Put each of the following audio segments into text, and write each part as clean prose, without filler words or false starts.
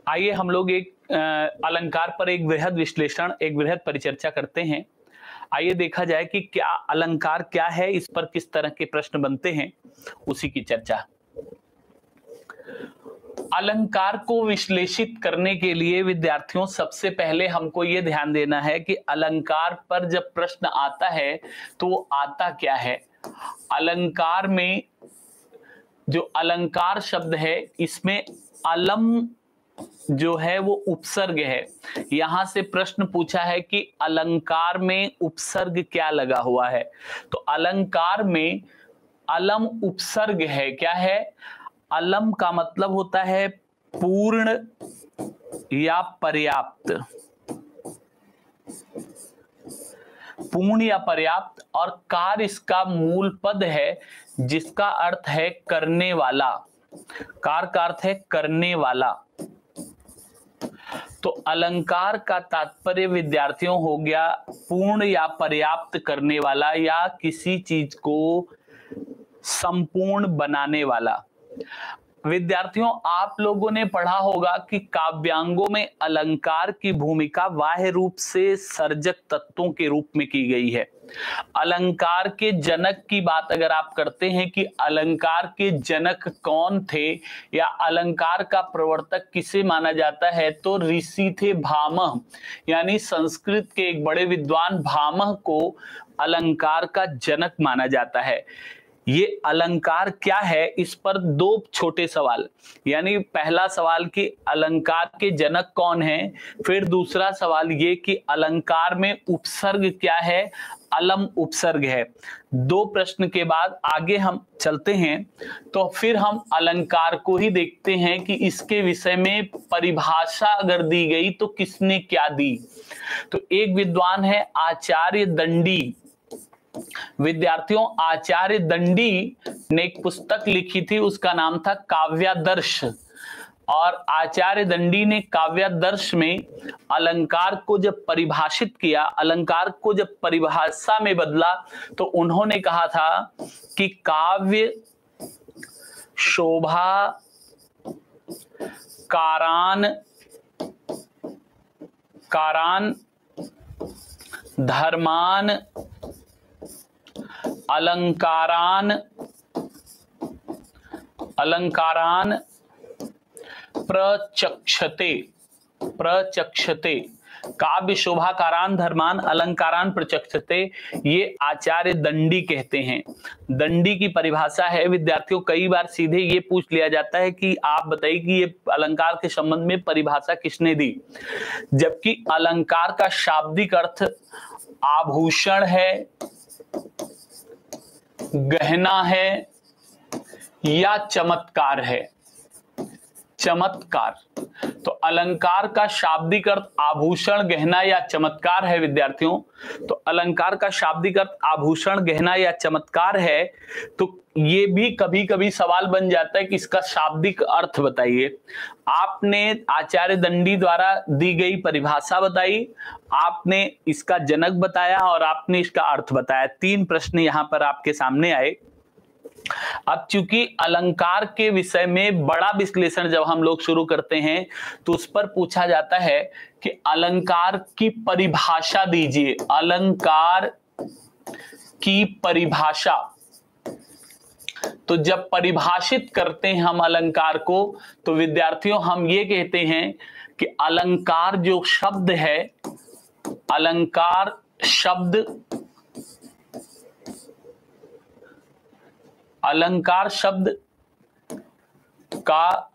आइए हम लोग एक अलंकार पर एक वृहद विश्लेषण, एक वृहद परिचर्चा करते हैं। आइए देखा जाए कि क्या अलंकार क्या है, इस पर किस तरह के प्रश्न बनते हैं, उसी की चर्चा। अलंकार को विश्लेषित करने के लिए विद्यार्थियों सबसे पहले हमको ये ध्यान देना है कि अलंकार पर जब प्रश्न आता है तो वो आता क्या है। अलंकार में जो अलंकार शब्द है, इसमें अलम जो है वो उपसर्ग है। यहां से प्रश्न पूछा है कि अलंकार में उपसर्ग क्या लगा हुआ है। तो अलंकार में अलम उपसर्ग है। क्या है? अलम का मतलब होता है पूर्ण या पर्याप्त, पूर्ण या पर्याप्त, और कार इसका मूल पद है जिसका अर्थ है करने वाला। कार का अर्थ है करने वाला। तो अलंकार का तात्पर्य विद्यार्थियों हो गया पूर्ण या पर्याप्त करने वाला, या किसी चीज को संपूर्ण बनाने वाला। विद्यार्थियों, आप लोगों ने पढ़ा होगा कि काव्यांगों में अलंकार की भूमिका बाह्य रूप से सर्जक तत्वों के रूप में की गई है। अलंकार के जनक की बात अगर आप करते हैं कि अलंकार के जनक कौन थे या अलंकार का प्रवर्तक किसे माना जाता है, तो ऋषि थे भामह, यानी संस्कृत के एक बड़े विद्वान भामह को अलंकार का जनक माना जाता है। ये अलंकार क्या है, इस पर दो छोटे सवाल, यानी पहला सवाल कि अलंकार के जनक कौन है, फिर दूसरा सवाल ये कि अलंकार में उपसर्ग क्या है, अलम उपसर्ग है। दो प्रश्न के बाद आगे हम चलते हैं, तो फिर हम अलंकार को ही देखते हैं कि इसके विषय में परिभाषा अगर दी गई तो किसने क्या दी। तो एक विद्वान है आचार्य दंडी। विद्यार्थियों, आचार्य दंडी ने एक पुस्तक लिखी थी, उसका नाम था काव्यादर्श। और आचार्य दंडी ने काव्यादर्श में अलंकार को जब परिभाषित किया, अलंकार को जब परिभाषा में बदला, तो उन्होंने कहा था कि काव्य शोभा कारान धर्मान अलंकारान प्रचक्षते काव्य शोभाकारान धर्मान अलंकारान प्रचक्षते, ये आचार्य दंडी कहते हैं। दंडी की परिभाषा है। विद्यार्थियों, कई बार सीधे ये पूछ लिया जाता है कि आप बताइए कि ये अलंकार के संबंध में परिभाषा किसने दी, जबकि अलंकार का शाब्दिक अर्थ आभूषण है, गहना है या चमत्कार है। चमत्कार। तो अलंकार का शाब्दिक अर्थ आभूषण, गहना या चमत्कार है। विद्यार्थियों, तो अलंकार का शाब्दिक अर्थ आभूषण, गहना या चमत्कार है। तो ये भी कभी कभी सवाल बन जाता है कि इसका शाब्दिक अर्थ बताइए। आपने आचार्य दंडी द्वारा दी गई परिभाषा बताई, आपने इसका जनक बताया और आपने इसका अर्थ बताया। तीन प्रश्न यहां पर आपके सामने आए। अब चूंकि अलंकार के विषय में बड़ा विश्लेषण जब हम लोग शुरू करते हैं तो उस पर पूछा जाता है कि अलंकार की परिभाषा दीजिए। अलंकार की परिभाषा। तो जब परिभाषित करते हैं हम अलंकार को, तो विद्यार्थियों हम ये कहते हैं कि अलंकार जो शब्द है, अलंकार शब्द का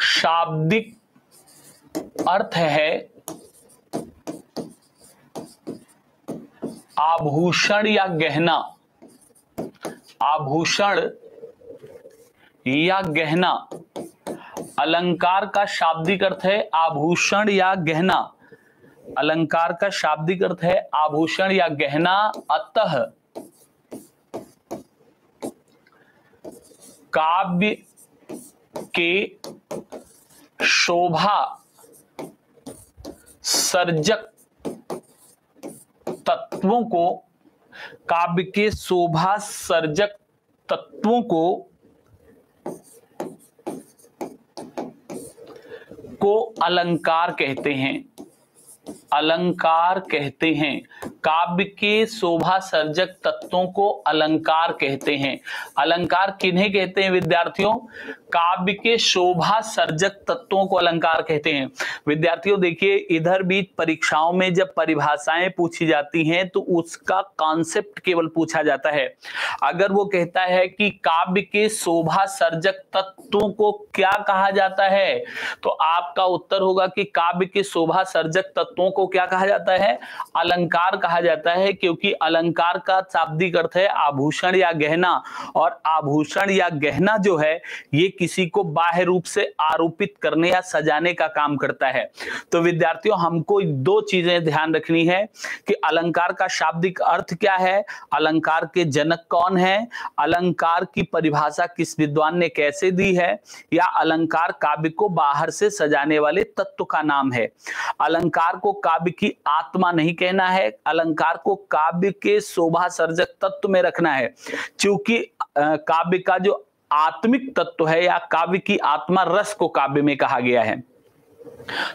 शाब्दिक अर्थ है आभूषण या गहना। आभूषण या गहना। अलंकार का शाब्दिक अर्थ है आभूषण या गहना। अलंकार का शाब्दिक अर्थ है आभूषण या गहना। अतः काव्य के शोभा सर्जक तत्वों को, काव्य के शोभा सर्जक तत्वों को को अलंकार कहते हैं, अलंकार कहते हैं। काव्य के शोभा सर्जक तत्वों को अलंकार कहते हैं। अलंकार किन्हें कहते हैं विद्यार्थियों? काव्य के शोभा सर्जक तत्वों को अलंकार कहते हैं। विद्यार्थियों देखिए, इधर भी परीक्षाओं में जब परिभाषाएं पूछी जाती हैं तो उसका कॉन्सेप्ट केवल पूछा जाता है। अगर वो कहता है कि काव्य के शोभा सर्जक तत्वों को क्या कहा जाता है, तो आपका उत्तर होगा कि काव्य के शोभा सर्जक तत्वों को क्या कहा जाता है? अलंकार कहा जाता है, क्योंकि अलंकार का शाब्दिक अर्थ है आभूषण या गहना, और आभूषण या गहना जो है ये किसी को बाह्य रूप से आरोपित करने या सजाने का काम करता है। तो विद्यार्थियों हमको दो चीजें ध्यान रखनी है कि अलंकार का शाब्दिक अर्थ क्या है, अलंकार के जनक कौन है, अलंकार की परिभाषा किस विद्वान ने कैसे दी है, या अलंकार काव्य को बाहर से सजाने वाले तत्व का नाम है। अलंकार को काव्य की आत्मा नहीं कहना है, अलंकार को काव्य के शोभा सर्जक तत्व में रखना है, क्योंकि काव्य का जो आत्मिक तत्व है या काव्य की आत्मा, रस को काव्य में कहा गया है।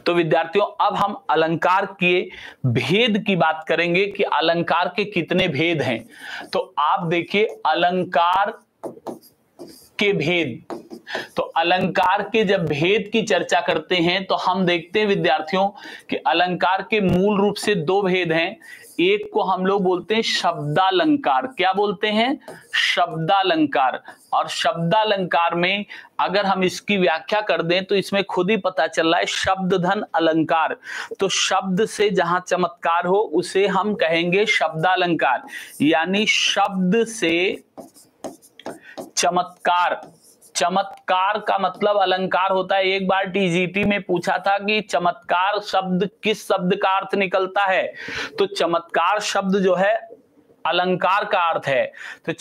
तो विद्यार्थियों अब हम अलंकार के भेद की बात करेंगे कि अलंकार के कितने भेद हैं। तो आप देखिए अलंकार के भेद, तो अलंकार के जब भेद की चर्चा करते हैं तो हम देखते हैं विद्यार्थियों कि अलंकार के मूल रूप से दो भेद हैं। एक को हम लोग बोलते हैं शब्दालंकार। क्या बोलते हैं? शब्दालंकार। और शब्दालंकार में अगर हम इसकी व्याख्या कर दें तो इसमें खुद ही पता चल रहा है शब्द धन अलंकार। तो शब्द से जहां चमत्कार हो उसे हम कहेंगे शब्दालंकार, यानी शब्द से चमत्कार। चमत्कार का मतलब अलंकार होता है। एक बार टीजीटी में पूछा था कि चमत्कार शब्द किस शब्द का अर्थ निकलता है, तो चमत्कार शब्द जो है अलंकार का अर्थ है। तो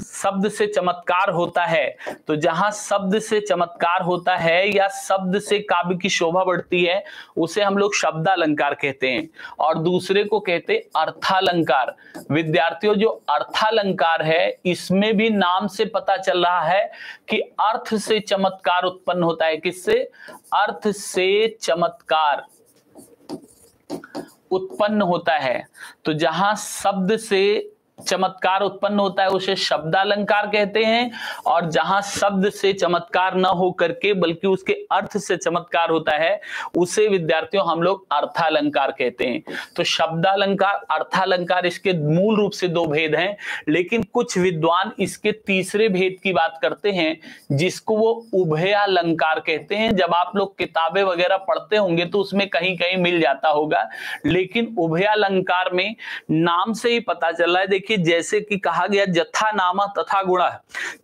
शब्द से चमत्कार होता है, तो जहां शब्द से चमत्कार होता है या शब्द से काव्य की शोभा बढ़ती है उसे हम लोग शब्दालंकार कहते हैं, और दूसरे को कहते हैं अर्थालंकार। विद्यार्थियों जो अर्थालंकार है इसमें भी नाम से पता चल रहा है कि अर्थ से चमत्कार उत्पन्न होता है। किससे? अर्थ से चमत्कार उत्पन्न होता है। तो जहां शब्द से चमत्कार उत्पन्न होता है उसे शब्दालंकार कहते हैं, और जहां शब्द से चमत्कार न हो करके बल्कि उसके अर्थ से चमत्कार होता है उसे विद्यार्थियों हम लोग अर्थालंकार कहते हैं। तो शब्दालंकार, अर्थालंकार, इसके मूल रूप से दो भेद हैं, लेकिन कुछ विद्वान इसके तीसरे भेद की बात करते हैं जिसको वो उभयालंकार कहते हैं। जब आप लोग किताबें वगैरह पढ़ते होंगे तो उसमें कहीं कहीं मिल जाता होगा, लेकिन उभयालंकार में नाम से ही पता चल रहा है। देखिए जैसे कि कहा गया जथा नाम तथा गुण,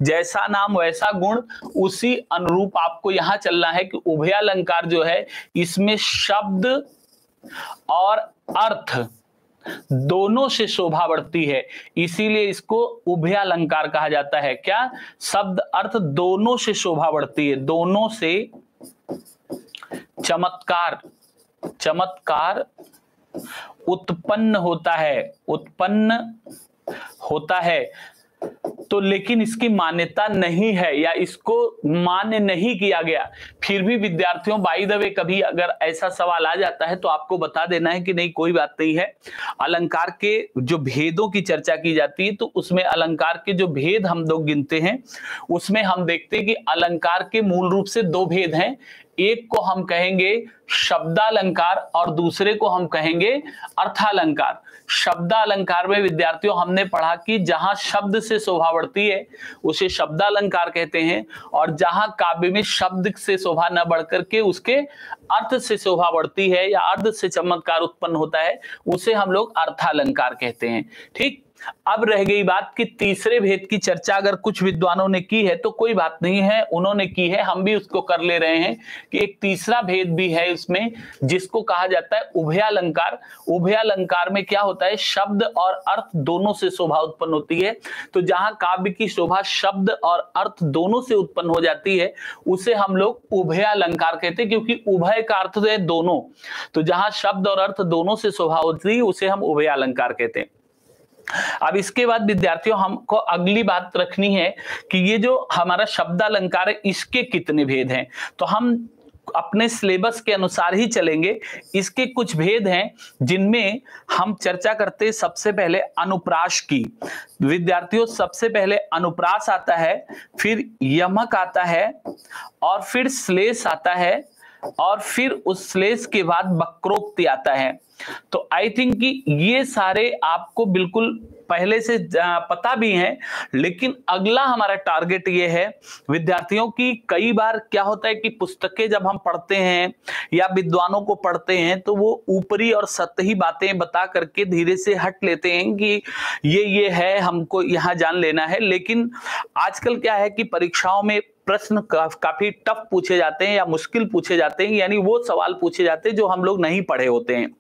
जैसा नाम वैसा गुण, उसी अनुरूप आपको यहां चलना है कि उभयालंकार जो है इसमें शब्द और अर्थ दोनों से शोभा बढ़ती है, इसीलिए इसको उभयालंकार कहा जाता है। क्या? शब्द अर्थ दोनों से शोभा बढ़ती है, दोनों से चमत्कार उत्पन्न होता है। तो लेकिन इसकी मान्यता नहीं है या इसको मान्य नहीं किया गया। फिर भी विद्यार्थियों बाय द वे कभी अगर ऐसा सवाल आ जाता है तो आपको बता देना है कि नहीं कोई बात नहीं है। अलंकार के जो भेदों की चर्चा की जाती है तो उसमें अलंकार के जो भेद हम लोग गिनते हैं उसमें हम देखते हैं कि अलंकार के मूल रूप से दो भेद हैं। एक को हम कहेंगे शब्दालंकार और दूसरे को हम कहेंगे अर्थालंकार। शब्दालंकार में विद्यार्थियों हमने पढ़ा कि जहां शब्द से शोभा बढ़ती है उसे शब्दालंकार कहते हैं, और जहां काव्य में शब्द से शोभा न बढ़कर के उसके अर्थ से शोभा बढ़ती है या अर्थ से चमत्कार उत्पन्न होता है उसे हम लोग अर्थालंकार कहते हैं। ठीक, अब रह गई बात कि तीसरे भेद की चर्चा अगर कुछ विद्वानों ने की है तो कोई बात नहीं है, उन्होंने की है, हम भी उसको कर ले रहे हैं कि एक तीसरा भेद भी है इसमें जिसको कहा जाता है उभयालंकार। उभयालंकार में क्या होता है? शब्द और अर्थ दोनों से शोभा उत्पन्न होती है। तो जहां काव्य की शोभा शब्द और अर्थ दोनों से उत्पन्न हो जाती है उसे हम लोग उभयालंकार कहते हैं, क्योंकि उभय का अर्थ है दोनों। तो जहां शब्द और अर्थ दोनों से शोभा होती है उसे हम उभयालंकार कहते हैं। अब इसके बाद विद्यार्थियों हमको अगली बात रखनी है कि ये जो हमारा शब्दालंकार है इसके कितने भेद हैं। तो हम अपने सिलेबस के अनुसार ही चलेंगे। इसके कुछ भेद हैं जिनमें हम चर्चा करते हैं। सबसे पहले अनुप्रास की। विद्यार्थियों, सबसे पहले अनुप्रास आता है, फिर यमक आता है, और फिर श्लेष आता है, और फिर उस श्लेष के बाद वक्रोक्ति आता है। तो आई थिंक कि ये सारे आपको बिल्कुल पहले से पता भी है, लेकिन अगला हमारा टारगेट ये है विद्यार्थियों की, कई बार क्या होता है कि पुस्तकें जब हम पढ़ते हैं या विद्वानों को पढ़ते हैं तो वो ऊपरी और सतही बातें बता करके धीरे से हट लेते हैं कि ये है, हमको यहाँ जान लेना है। लेकिन आजकल क्या है कि परीक्षाओं में प्रश्न काफी टफ पूछे जाते हैं या मुश्किल पूछे जाते हैं, यानी वो सवाल पूछे जाते हैं जो हम लोग नहीं पढ़े होते हैं।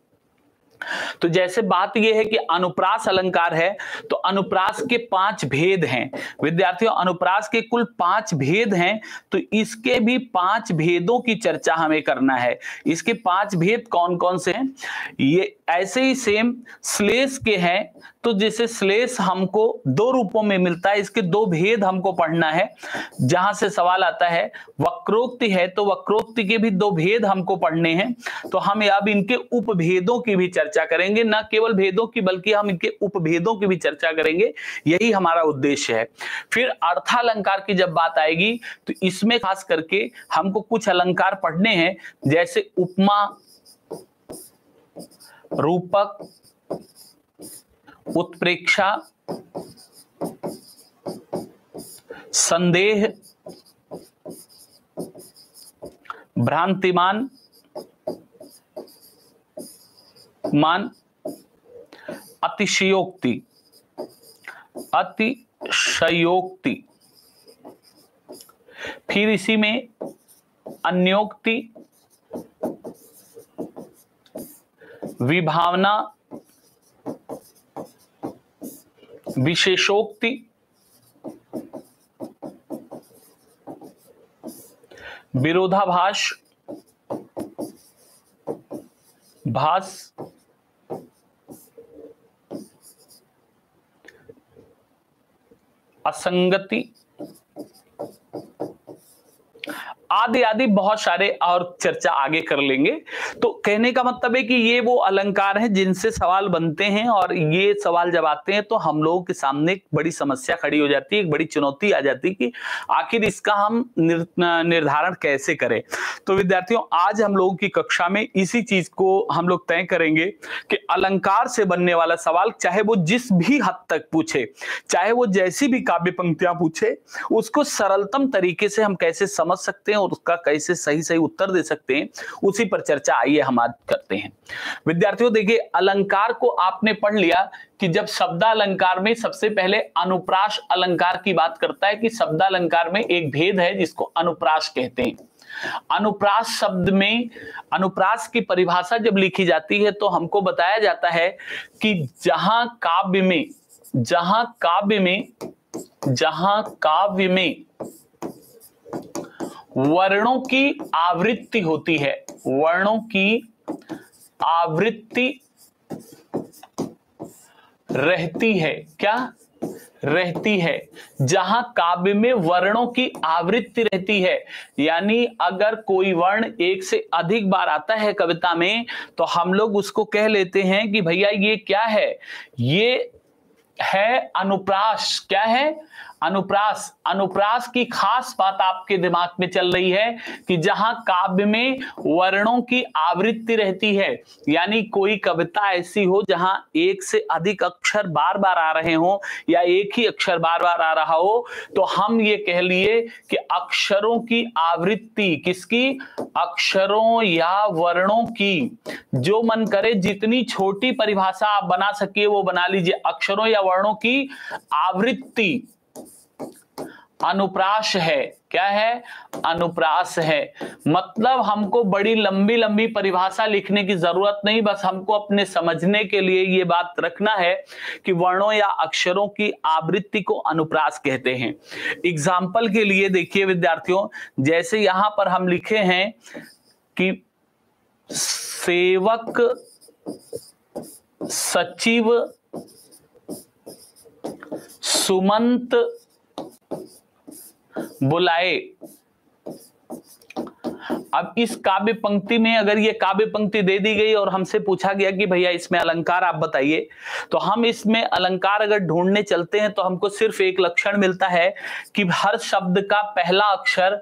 तो जैसे बात यह है कि अनुप्रास अलंकार है, तो अनुप्रास के 5 भेद हैं विद्यार्थियों। अनुप्रास के कुल 5 भेद हैं, तो इसके भी 5 भेदों की चर्चा हमें करना है। इसके 5 भेद कौन कौन से हैं? ये ऐसे ही सेम श्लेष के हैं, तो जैसे श्लेष हमको 2 रूपों में मिलता है, इसके 2 भेद हमको पढ़ना है। जहां से सवाल आता है वक्रोक्ति है, तो वक्रोक्ति के भी 2 भेद हमको पढ़ने हैं। तो हम अब इनके उपभेदों की भी चर्चा करेंगे, न केवल भेदों की बल्कि हम इनके उपभेदों की भी चर्चा करेंगे, यही हमारा उद्देश्य है। फिर अर्थालंकार की जब बात आएगी तो इसमें खास करके हमको कुछ अलंकार पढ़ने हैं, जैसे उपमा, रूपक, उत्प्रेक्षा, संदेह, भ्रांतिमान, अतिशयोक्ति, अतिशयोक्ति, फिर इसी में अन्योक्ति, विभावना, विशेषोक्ति, विरोधाभास, भास, असंगति आदि आदि बहुत सारे और चर्चा आगे कर लेंगे। तो कहने का मतलब है कि ये वो अलंकार हैं जिनसे सवाल बनते हैं, और ये सवाल जब आते हैं तो हम लोगों के सामने एक बड़ी समस्या खड़ी हो जाती है, एक बड़ी चुनौती आ जाती है कि आखिर इसका हम निर्धारण कैसे करें। तो विद्यार्थियों, आज हम लोगों की कक्षा में इसी चीज को हम लोग तय करेंगे कि अलंकार से बनने वाला सवाल, चाहे वो जिस भी हद तक पूछे, चाहे वो जैसी भी काव्य पंक्तियां पूछे, उसको सरलतम तरीके से हम कैसे समझ सकते हैं और उसका कैसे सही सही उत्तर दे सकते हैं, उसी पर चर्चा आइए हम आज करते हैं। विद्यार्थियों देखिए, अलंकार को आपने पढ़ लिया कि जब शब्दालंकार में सबसे पहले अनुप्रास अलंकार की बात करता है कि शब्दालंकार में एक भेद है जिसको अनुप्रास कहते हैं। अनुप्रास शब्द में अनुप्रास की परिभाषा जब लिखी जाती है तो हमको बताया जाता है कि जहां काव्य में वर्णों की आवृत्ति होती है, वर्णों की आवृत्ति रहती है, क्या रहती है? जहां काव्य में वर्णों की आवृत्ति रहती है, यानी अगर कोई वर्ण एक से अधिक बार आता है कविता में तो हम लोग उसको कह लेते हैं कि भैया ये क्या है? ये है अनुप्रास। क्या है? अनुप्रास। अनुप्रास की खास बात आपके दिमाग में चल रही है कि जहां काव्य में वर्णों की आवृत्ति रहती है, यानी कोई कविता ऐसी हो जहां एक से अधिक अक्षर बार बार आ रहे हो या एक ही अक्षर बार बार आ रहा हो, तो हम ये कह लिए कि अक्षरों की आवृत्ति, किसकी? अक्षरों या वर्णों की। जो मन करे जितनी छोटी परिभाषा आप बना सकिए वो बना लीजिए, अक्षरों या वर्णों की आवृत्ति अनुप्रास है। क्या है? अनुप्रास है। मतलब हमको बड़ी लंबी लंबी परिभाषा लिखने की जरूरत नहीं, बस हमको अपने समझने के लिए ये बात रखना है कि वर्णों या अक्षरों की आवृत्ति को अनुप्रास कहते हैं। एग्जाम्पल के लिए देखिए विद्यार्थियों, जैसे यहां पर हम लिखे हैं कि सेवक सचिव सुमंत बुलाए, अब इस काव्य पंक्ति में अगर ये काव्य पंक्ति दे दी गई और हमसे पूछा गया कि भैया इसमें अलंकार आप बताइए, तो हम इसमें अलंकार अगर ढूंढने चलते हैं तो हमको सिर्फ एक लक्षण मिलता है कि हर शब्द का पहला अक्षर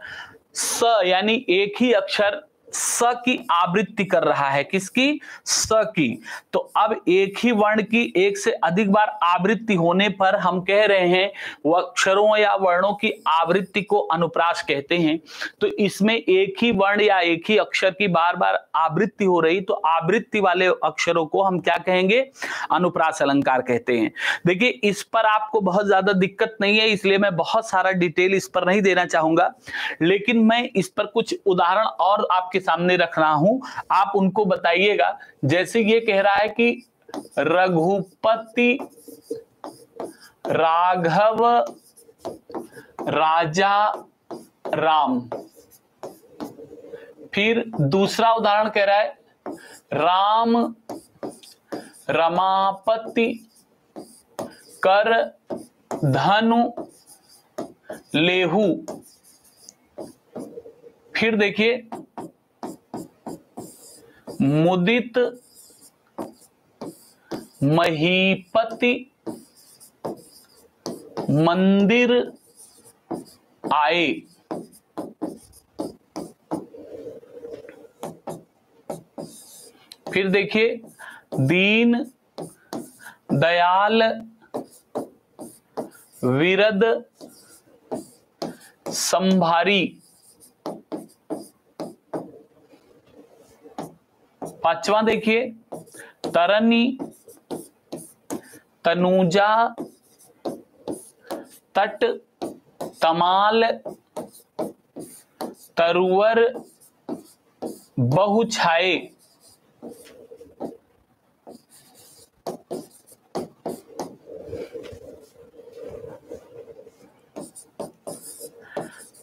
स यानी एक ही अक्षर स की आवृत्ति कर रहा है। किसकी? स की। तो अब एक ही वर्ण की एक से अधिक बार आवृत्ति होने पर हम कह रहे हैं वो अक्षरों या वर्णों की आवृत्ति को अनुप्रास कहते हैं। तो इसमें एक ही वर्ण या एक ही अक्षर की बार बार आवृत्ति हो रही, तो आवृत्ति वाले अक्षरों को हम क्या कहेंगे? अनुप्रास अलंकार कहते हैं। देखिए इस पर आपको बहुत ज्यादा दिक्कत नहीं है, इसलिए मैं बहुत सारा डिटेल इस पर नहीं देना चाहूंगा, लेकिन मैं इस पर कुछ उदाहरण और आपके सामने रख रहा हूं, आप उनको बताइएगा। जैसे ये कह रहा है कि रघुपति राघव राजा राम। फिर दूसरा उदाहरण कह रहा है राम रमापति कर धनु लेहू। फिर देखिए मुदित महीपति मंदिर आए। फिर देखिए दीन दयाल विरद संभारी। पांचवा देखिए तरनी तनुजा तट तमाल तरुवर बहुछाए।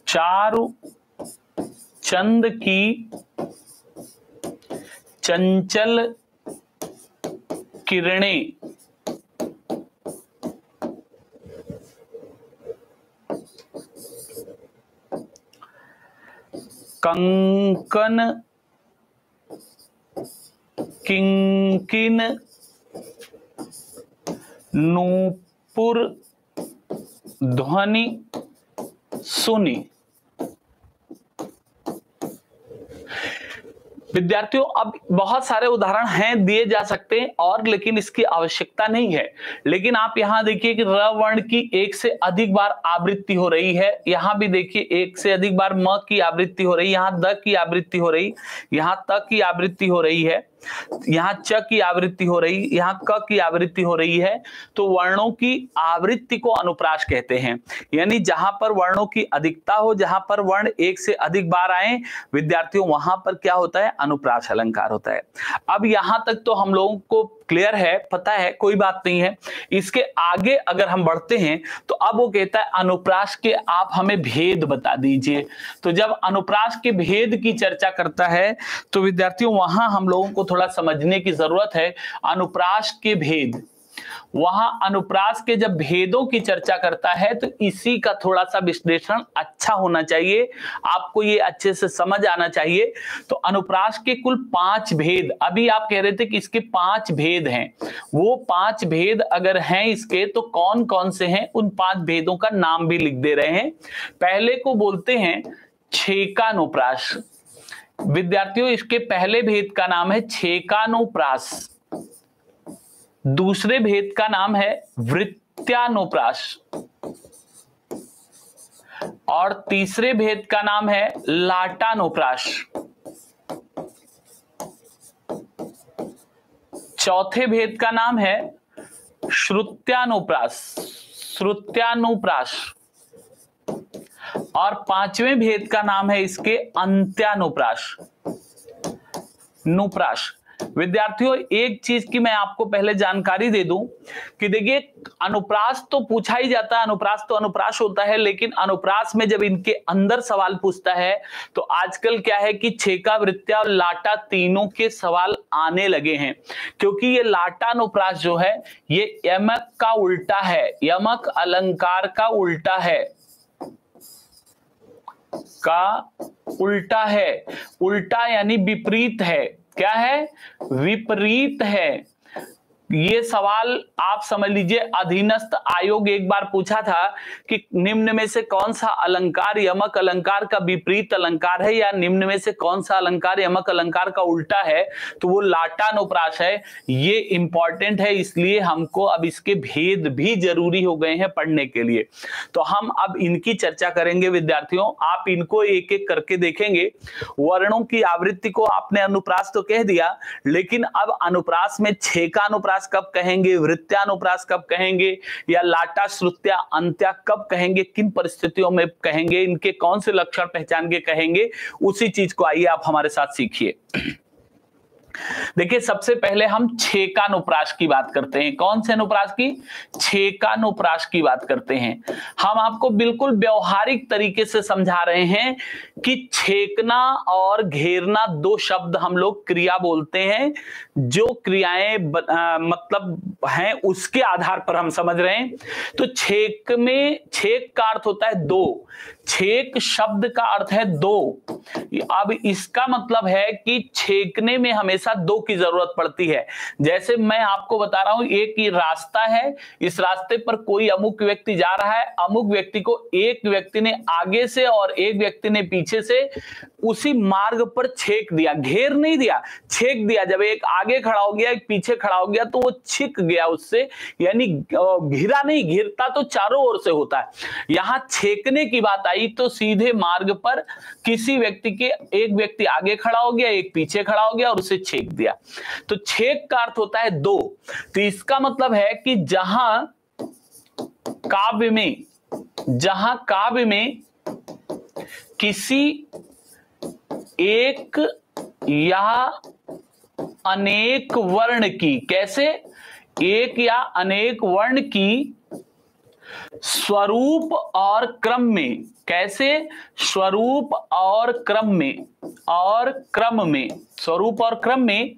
चारु चंद की चंचल किरणें। कंकन किंकिन नूपुर ध्वनि सुनी। विद्यार्थियों अब बहुत सारे उदाहरण हैं, दिए जा सकते हैं और, लेकिन इसकी आवश्यकता नहीं है। लेकिन आप यहां देखिए कि र वर्ण की एक से अधिक बार आवृत्ति हो रही है। यहां भी देखिए एक से अधिक बार म की आवृत्ति हो रही, यहां द की आवृत्ति हो रही, यहां त की आवृत्ति हो रही है, यहाँ च की आवृत्ति हो रही, यहाँ क की आवृत्ति हो रही है। तो वर्णों की आवृत्ति को अनुप्रास कहते हैं। यानी जहां पर वर्णों की अधिकता हो, जहां पर वर्ण एक से अधिक बार आए विद्यार्थियों, वहां पर क्या होता है? अनुप्रास अलंकार होता है। अब यहां तक तो हम लोगों को क्लियर है, पता है, कोई बात नहीं है। इसके आगे अगर हम बढ़ते हैं तो अब वो कहता है अनुप्रास के आप हमें भेद बता दीजिए। तो जब अनुप्रास के भेद की चर्चा करता है तो विद्यार्थियों वहां हम लोगों को थोड़ा समझने की जरूरत है। अनुप्रास के भेद, वहां अनुप्रास के जब भेदों की चर्चा करता है तो इसी का थोड़ा सा विश्लेषण अच्छा होना चाहिए, आपको ये अच्छे से समझ आना चाहिए। तो अनुप्रास के कुल 5 भेद, अभी आप कह रहे थे कि इसके 5 भेद हैं, वो 5 भेद अगर हैं इसके तो कौन कौन से हैं, उन 5 भेदों का नाम भी लिख दे रहे हैं। पहले को बोलते हैं छेकानुप्रास। विद्यार्थियों इसके पहले भेद का नाम है छेकानुप्रास, दूसरे भेद का नाम है वृत्त्यानुप्रास और तीसरे भेद का नाम है लाटानुप्रास। चौथे भेद का नाम है श्रुत्यानुप्रास, श्रुत्यानुप्रास और 5वें भेद का नाम है इसके अंत्यानुप्रास, नुप्रास। विद्यार्थियों एक चीज की मैं आपको पहले जानकारी दे दूं कि देखिए अनुप्रास तो पूछा ही जाता है, अनुप्रास तो अनुप्रास होता है, लेकिन अनुप्रास में जब इनके अंदर सवाल पूछता है तो आजकल क्या है कि छेका, वृत्त्या और लाटा तीनों के सवाल आने लगे हैं, क्योंकि ये लाटानुप्रास जो है ये यमक का उल्टा है, यमक अलंकार का उल्टा है, का उल्टा है, उल्टा यानी विपरीत है। क्या है? विपरीत है। ये सवाल आप समझ लीजिए, अधीनस्थ आयोग एक बार पूछा था कि निम्न में से कौन सा अलंकार यमक अलंकार का विपरीत अलंकार है, या निम्न में से कौन सा अलंकार यमक अलंकार का उल्टा है, तो वो लाटानुप्रास है। ये इंपॉर्टेंट है, इसलिए हमको अब इसके भेद भी जरूरी हो गए हैं पढ़ने के लिए। तो हम अब इनकी चर्चा करेंगे विद्यार्थियों, आप इनको एक एक करके देखेंगे। वर्णों की आवृत्ति को आपने अनुप्रास तो कह दिया, लेकिन अब अनुप्रास में छेकानुप्रास कब कहेंगे, वृत्त्यानुप्रास कब कहेंगे, या लाटा श्रुत्या अंत्या कब कहेंगे, किन परिस्थितियों में कहेंगे, इनके कौन से लक्षण पहचान के कहेंगे, उसी चीज को आइए आप हमारे साथ सीखिए। देखिए, सबसे पहले हम छेकानुप्रास की बात करते हैं। कौन से अनुप्रास की? छेकानुप्रास की बात करते हैं। हम आपको बिल्कुल व्यवहारिक तरीके से समझा रहे हैं कि छेकना और घेरना दो शब्द हम लोग क्रिया बोलते हैं। जो क्रियाएं मतलब हैं उसके आधार पर हम समझ रहे हैं। तो छेक में, छेक का अर्थ होता है दो, छेक शब्द का अर्थ है दो। अब इसका मतलब है कि छेकने में हमेशा दो की जरूरत पड़ती है। जैसे मैं आपको बता रहा हूं, एक ये रास्ता है, इस रास्ते पर कोई अमुक व्यक्ति जा रहा है, अमुक व्यक्ति को एक व्यक्ति ने आगे से और एक व्यक्ति ने पीछे से उसी मार्ग पर छेक दिया, घेर नहीं दिया, छेक दिया। जब एक आगे खड़ा हो गया, एक पीछे खड़ा हो गया, तो वो छिक गया उससे, यानी घिरा नहीं, घिरता तो चारों ओर से होता है। यहां छेकने की बात आई तो सीधे मार्ग पर किसी व्यक्ति के, एक व्यक्ति आगे खड़ा हो गया, एक पीछे खड़ा हो गया और उसे छेक दिया। तो छेक का अर्थ होता है दो। तो इसका मतलब है कि जहां काव्य में किसी एक या अनेक वर्ण की, कैसे? एक या अनेक वर्ण की स्वरूप और क्रम में, कैसे? स्वरूप और क्रम में, स्वरूप और क्रम में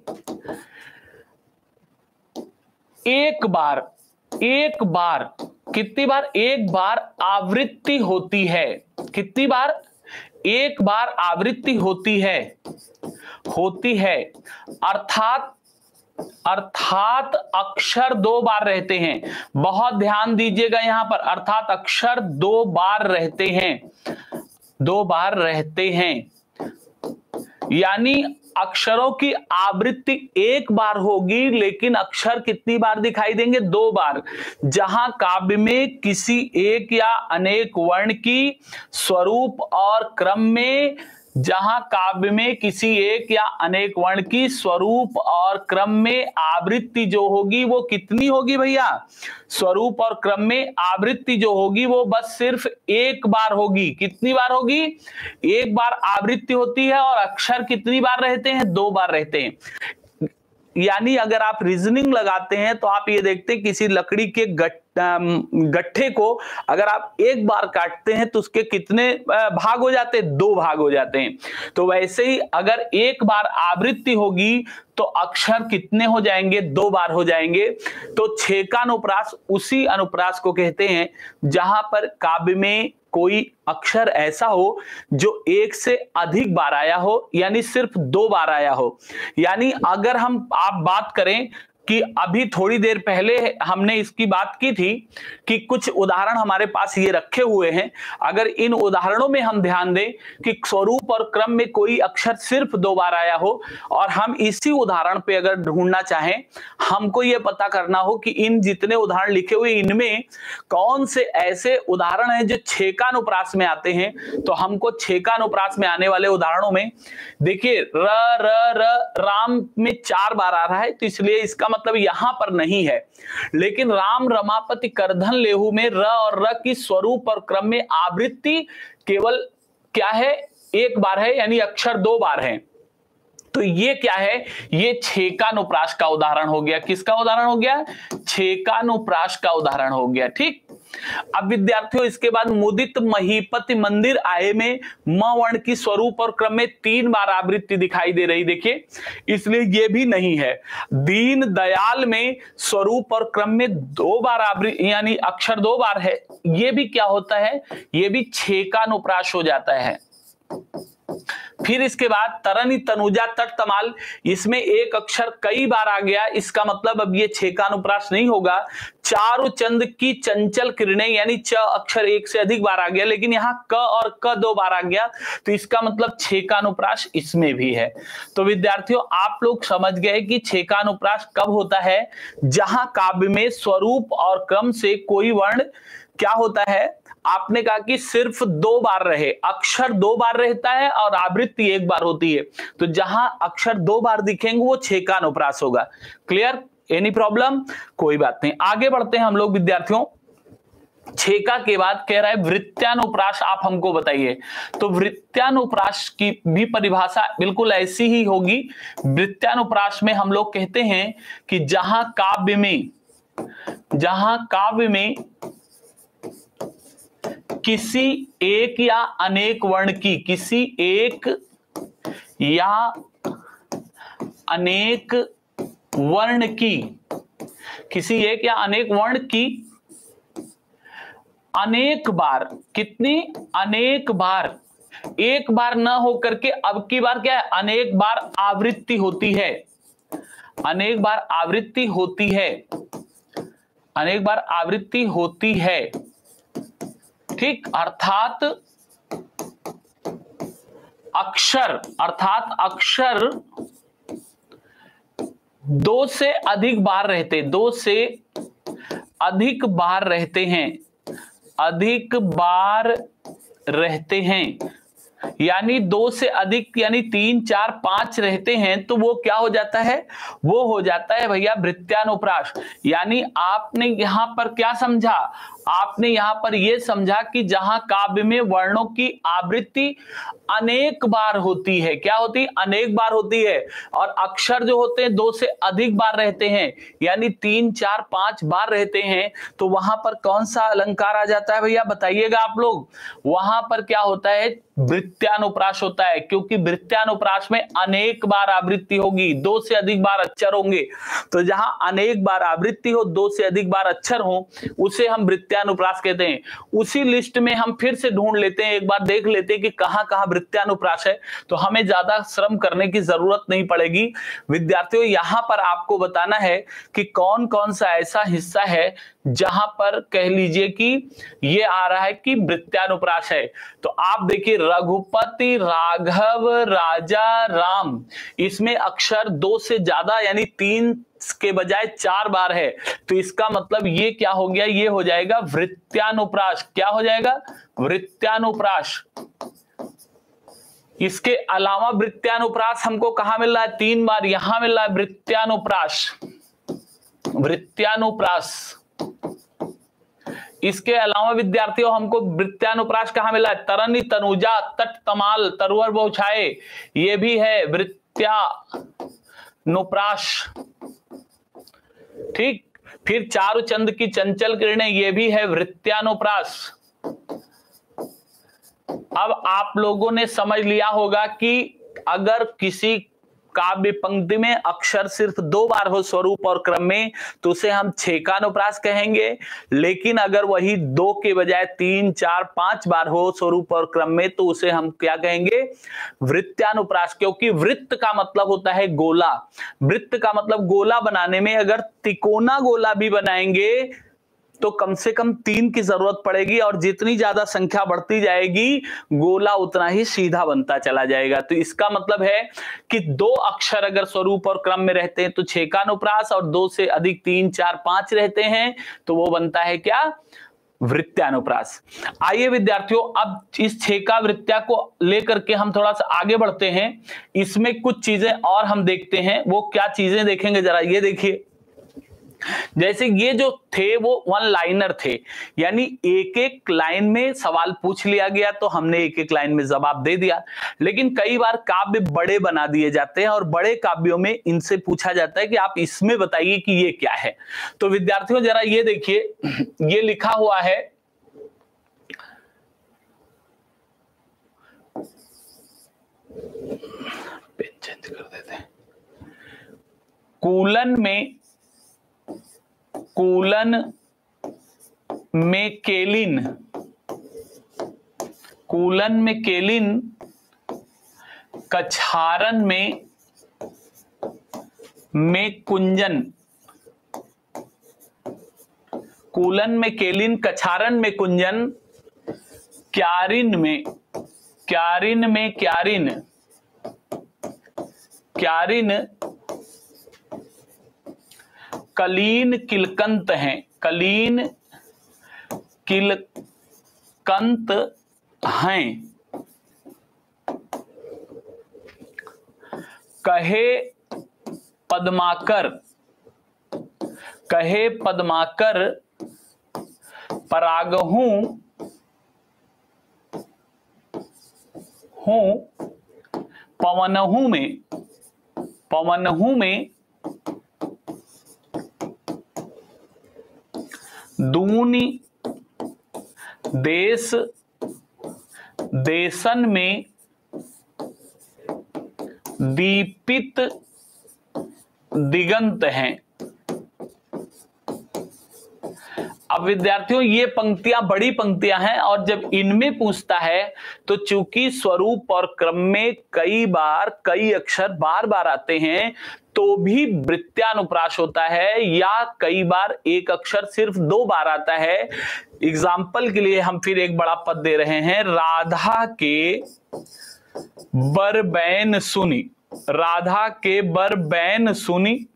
एक बार, कितनी बार? एक बार आवृत्ति होती है। कितनी बार? एक बार आवृत्ति होती है। अर्थात अक्षर दो बार रहते हैं। बहुत ध्यान दीजिएगा यहां पर, अर्थात अक्षर दो बार रहते हैं, यानी अक्षरों की आवृत्ति एक बार होगी, लेकिन अक्षर कितनी बार दिखाई देंगे? दो बार। जहां काव्य में किसी एक या अनेक वर्ण की स्वरूप और क्रम में, जहां काव्य में किसी एक या अनेक वर्ण की स्वरूप और क्रम में आवृत्ति जो होगी वो कितनी होगी भैया? स्वरूप और क्रम में आवृत्ति जो होगी वो बस सिर्फ एक बार होगी। कितनी बार होगी? एक बार आवृत्ति होती है। और अक्षर कितनी बार रहते हैं? दो बार रहते हैं। यानी अगर आप रीजनिंग लगाते हैं तो आप ये देखते हैं किसी लकड़ी के गट्ठे को अगर आप एक बार काटते हैं तो उसके कितने भाग हो जाते हैं? दो भाग हो जाते हैं। तो वैसे ही अगर एक बार आवृत्ति होगी तो अक्षर कितने हो जाएंगे? दो बार हो जाएंगे। तो छेकानुप्रास उसी अनुप्रास को कहते हैं जहां पर काव्य में कोई अक्षर ऐसा हो जो एक से अधिक बार आया हो, यानी सिर्फ दो बार आया हो। यानी अगर आप बात करें कि अभी थोड़ी देर पहले हमने इसकी बात की थी कि कुछ उदाहरण हमारे पास ये रखे हुए हैं। अगर इन उदाहरणों में हम ध्यान दें कि स्वरूप और क्रम में कोई अक्षर सिर्फ दो बार आया हो, और हम इसी उदाहरण पे अगर ढूंढना चाहें, हमको ये पता करना हो कि इन जितने उदाहरण लिखे हुए इनमें कौन से ऐसे उदाहरण हैं जो छेकानुप्रास में आते हैं, तो हमको छेकानुप्रास में आने वाले उदाहरणों में देखिए राम में 4 बार आ रहा है, तो इसलिए इसका मतलब यहां पर नहीं है। लेकिन राम रमापति करधन लेहू में र और र की स्वरूप और क्रम में आवृत्ति केवल क्या है? एक बार है, यानी अक्षर दो बार है। तो ये क्या है? ये छेकानुप्रास का उदाहरण हो गया। किसका उदाहरण हो गया? छेकानुप्रास का उदाहरण हो गया। ठीक। अब विद्यार्थियों इसके बाद मुदित महीपति मंदिर आए में म वर्ण की स्वरूप और क्रम में 3 बार आवृत्ति दिखाई दे रही, देखिए, इसलिए ये भी नहीं है। दीन दयाल में स्वरूप और क्रम में 2 बार आवृत्ति, यानी अक्षर 2 बार है, ये भी क्या होता है? ये भी छेकानुप्रास हो जाता है। फिर इसके बाद तरनी, तनुजा, तट, तमाल, इसमें एक अक्षर कई बार आ गया, इसका मतलब अब ये छे का अनुप्रास नहीं होगा। चारु चंद की चंचल किरणें, यानी च अक्षर एक से अधिक बार आ गया, लेकिन यहाँ क और क दो बार आ गया, तो इसका मतलब छे का अनुप्रास इसमें भी है। तो विद्यार्थियों आप लोग समझ गए कि छे का अनुप्रास कब होता है, जहां काव्य में स्वरूप और क्रम से कोई वर्ण क्या होता है, आपने कहा कि सिर्फ दो बार रहे, अक्षर दो बार रहता है और आवृत्ति एक बार होती है, तो जहां अक्षर दो बार दिखेंगे वो छे का अनुप्रास होगा। क्लियर? Any problem? कोई बात नहीं, आगे बढ़ते हैं हम लोग विद्यार्थियों। छेका के बाद कह रहा है वृत्त्यानुप्रास, आप हमको बताइए। तो वृत्त्यानुप्रास की भी परिभाषा बिल्कुल ऐसी ही होगी। वृत्त्यानुप्रास में हम लोग कहते हैं कि जहां काव्य में किसी एक या अनेक वर्ण की, किसी एक या अनेक वर्ण की, किसी एक या अनेक वर्ण की अनेक बार, कितनी? अनेक बार, एक बार न होकर के अब की बार क्या है, अनेक बार आवृत्ति होती है, अनेक बार आवृत्ति होती है, अनेक बार आवृत्ति होती है, ठीक। अर्थात अक्षर दो से अधिक बार रहते, दो से अधिक बार रहते हैं, अधिक बार रहते हैं, यानी दो से अधिक, यानी 3, 4, 5 रहते हैं, तो वो क्या हो जाता है, वो हो जाता है भैया वृत्त्यानुप्रास। यानी आपने यहां पर क्या समझा, आपने यहां पर यह समझा कि जहां काव्य में वर्णों की आवृत्ति अनेक बार होती है, क्या होती? अनेक बार होती है, और अक्षर जो होते हैं दो से अधिक बार रहते हैं, यानी 3, 4, 5 बार रहते हैं, तो वहां पर कौन सा अलंकार आ जाता है भैया, बताइएगा आप लोग। वहां पर क्या होता है, वृत्त्यानुप्रास होता है, क्योंकि वृत्त्यानुप्रास में अनेक बार आवृत्ति होगी, दो से अधिक बार अक्षर होंगे, तो जहां अनेक बार आवृत्ति हो, दो से अधिक बार अक्षर हो, उसे हम वृत्त्यानुप्रास कहते हैं। उसी लिस्ट में हम फिर से ढूंढ लेते हैं, एक बार देख लेते हैं कि कहां कहां वृत्त्यानुप्रास है, तो हमें ज्यादा श्रम करने की जरूरत नहीं पड़ेगी। विद्यार्थियों यहां पर आपको बताना है कि कौन कौन सा ऐसा हिस्सा है जहां पर कह लीजिए कि ये आ रहा है कि वृत्त्यानुप्रास है। तो आप देखिए, रघुपति, राघव, राजा, राम, इसमें अक्षर दो से ज्यादा यानी 3 के बजाय 4 बार है, तो इसका मतलब ये क्या हो गया, ये हो जाएगा वृत्त्यानुप्रास। क्या हो जाएगा? वृत्त्यानुप्रास। इसके अलावा वृत्त्यानुप्रास हमको कहां मिल रहा है, 3 बार यहां मिल रहा है वृत्त्यानुप्रास, वृत्त्यानुप्रास। इसके अलावा विद्यार्थियों हमको वृत्त्यानुप्रास कहां मिला है, तरनी, तनुजा, तट, तमाल, तरुवर, बौछाए, ये भी है वृत्त्यानुप्रास, ठीक। फिर चारुचंद की चंचल किरणें, ये भी है वृत्त्यानुप्रास। अब आप लोगों ने समझ लिया होगा कि अगर किसी काव्य पंक्ति में अक्षर सिर्फ 2 बार हो स्वरूप और क्रम में, तो उसे हम छेकानुप्रास कहेंगे, लेकिन अगर वही 2 के बजाय 3, 4, 5 बार हो स्वरूप और क्रम में, तो उसे हम क्या कहेंगे, वृत्त्यानुप्रास। क्योंकि वृत्त का मतलब होता है गोला, वृत्त का मतलब गोला बनाने में अगर तिकोना गोला भी बनाएंगे तो कम से कम 3 की जरूरत पड़ेगी, और जितनी ज्यादा संख्या बढ़ती जाएगी गोला उतना ही सीधा बनता चला जाएगा। तो इसका मतलब है कि 2 अक्षर अगर स्वरूप और क्रम में रहते हैं तो छेकानुप्रास, और 2 से अधिक 3, 4, 5 रहते हैं तो वो बनता है क्या, वृत्त्यानुप्रास। आइए विद्यार्थियों, अब इस छेका वृत्त्या को लेकर के हम थोड़ा सा आगे बढ़ते हैं। इसमें कुछ चीजें और हम देखते हैं, वो क्या चीजें देखेंगे जरा ये देखिए। जैसे ये जो थे वो 1 लाइनर थे, यानी एक एक लाइन में सवाल पूछ लिया गया तो हमने एक एक लाइन में जवाब दे दिया। लेकिन कई बार काव्य बड़े बना दिए जाते हैं, और बड़े काव्यों में इनसे पूछा जाता है कि आप इसमें बताइए कि ये क्या है। तो विद्यार्थियों जरा ये देखिए, ये लिखा हुआ है, पेन चेंज कर देते हैं, कूलन में केलिन कछारन में कुंजन, कूलन में केलिन, कछारन में कुंजन, क्यारिन में क्यारिन कलीन किलकंत हैं, कलीन किलकंत हैं। कहे पद्माकर परागहूं पवनहूं में दूनी देशन में दीपित दिगंत हैं। अब विद्यार्थियों ये पंक्तियां बड़ी पंक्तियां हैं और जब इनमें पूछता है तो चूंकि स्वरूप और क्रम में कई अक्षर बार बार आते हैं तो भी वृत्त्यानुप्रास होता है, या कई बार एक अक्षर सिर्फ 2 बार आता है। एग्जाम्पल के लिए हम फिर एक बड़ा पद दे रहे हैं, राधा के बरबैन सुनी, राधा के बरबैन सुनी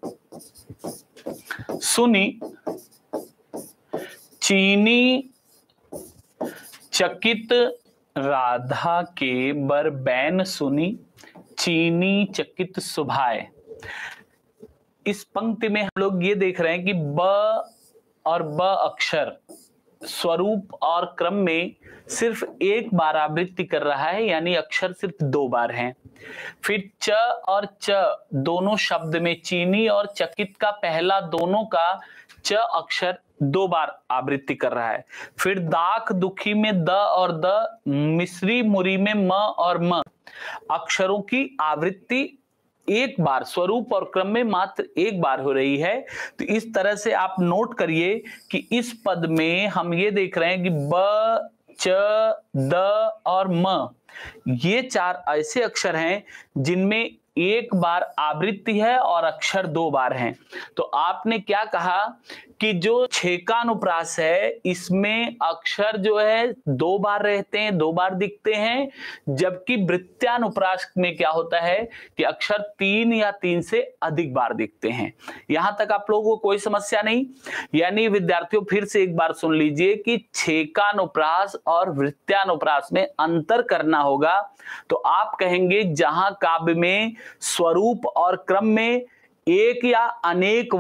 चीनी चकित, राधा के बरबैन सुनी चीनी चकित सुभाए। इस पंक्ति में हम लोग ये देख रहे हैं कि ब और ब अक्षर स्वरूप और क्रम में सिर्फ एक बार आवृत्ति कर रहा है, यानी अक्षर सिर्फ 2 बार हैं। फिर च और च दोनों शब्द में चीनी और चकित का पहला दोनों का च अक्षर 2 बार आवृत्ति कर रहा है। फिर दाख दुखी में द और द, मिश्री मुरी में म और म अक्षरों की आवृत्ति एक बार, स्वरूप और क्रम में मात्र एक बार हो रही है। तो इस तरह से आप नोट करिए कि इस पद में हम ये देख रहे हैं कि ब, च, द और म ये 4 ऐसे अक्षर हैं जिनमें एक बार आवृत्ति है और अक्षर 2 बार हैं। तो आपने क्या कहा कि जो छेकानुप्रास है इसमें अक्षर जो है 2 बार रहते हैं, 2 बार दिखते हैं, जबकि वृत्त्यानुप्रास में क्या होता है कि अक्षर 3 या 3 से अधिक बार दिखते हैं। यहां तक आप लोगों को कोई समस्या नहीं? यानी विद्यार्थियों फिर से एक बार सुन लीजिए कि छेकानुप्रास और वृत्त्यानुप्रास में अंतर करना होगा। तो आप कहेंगे जहां काव्य में स्वरूप और क्रम में एक या अनेक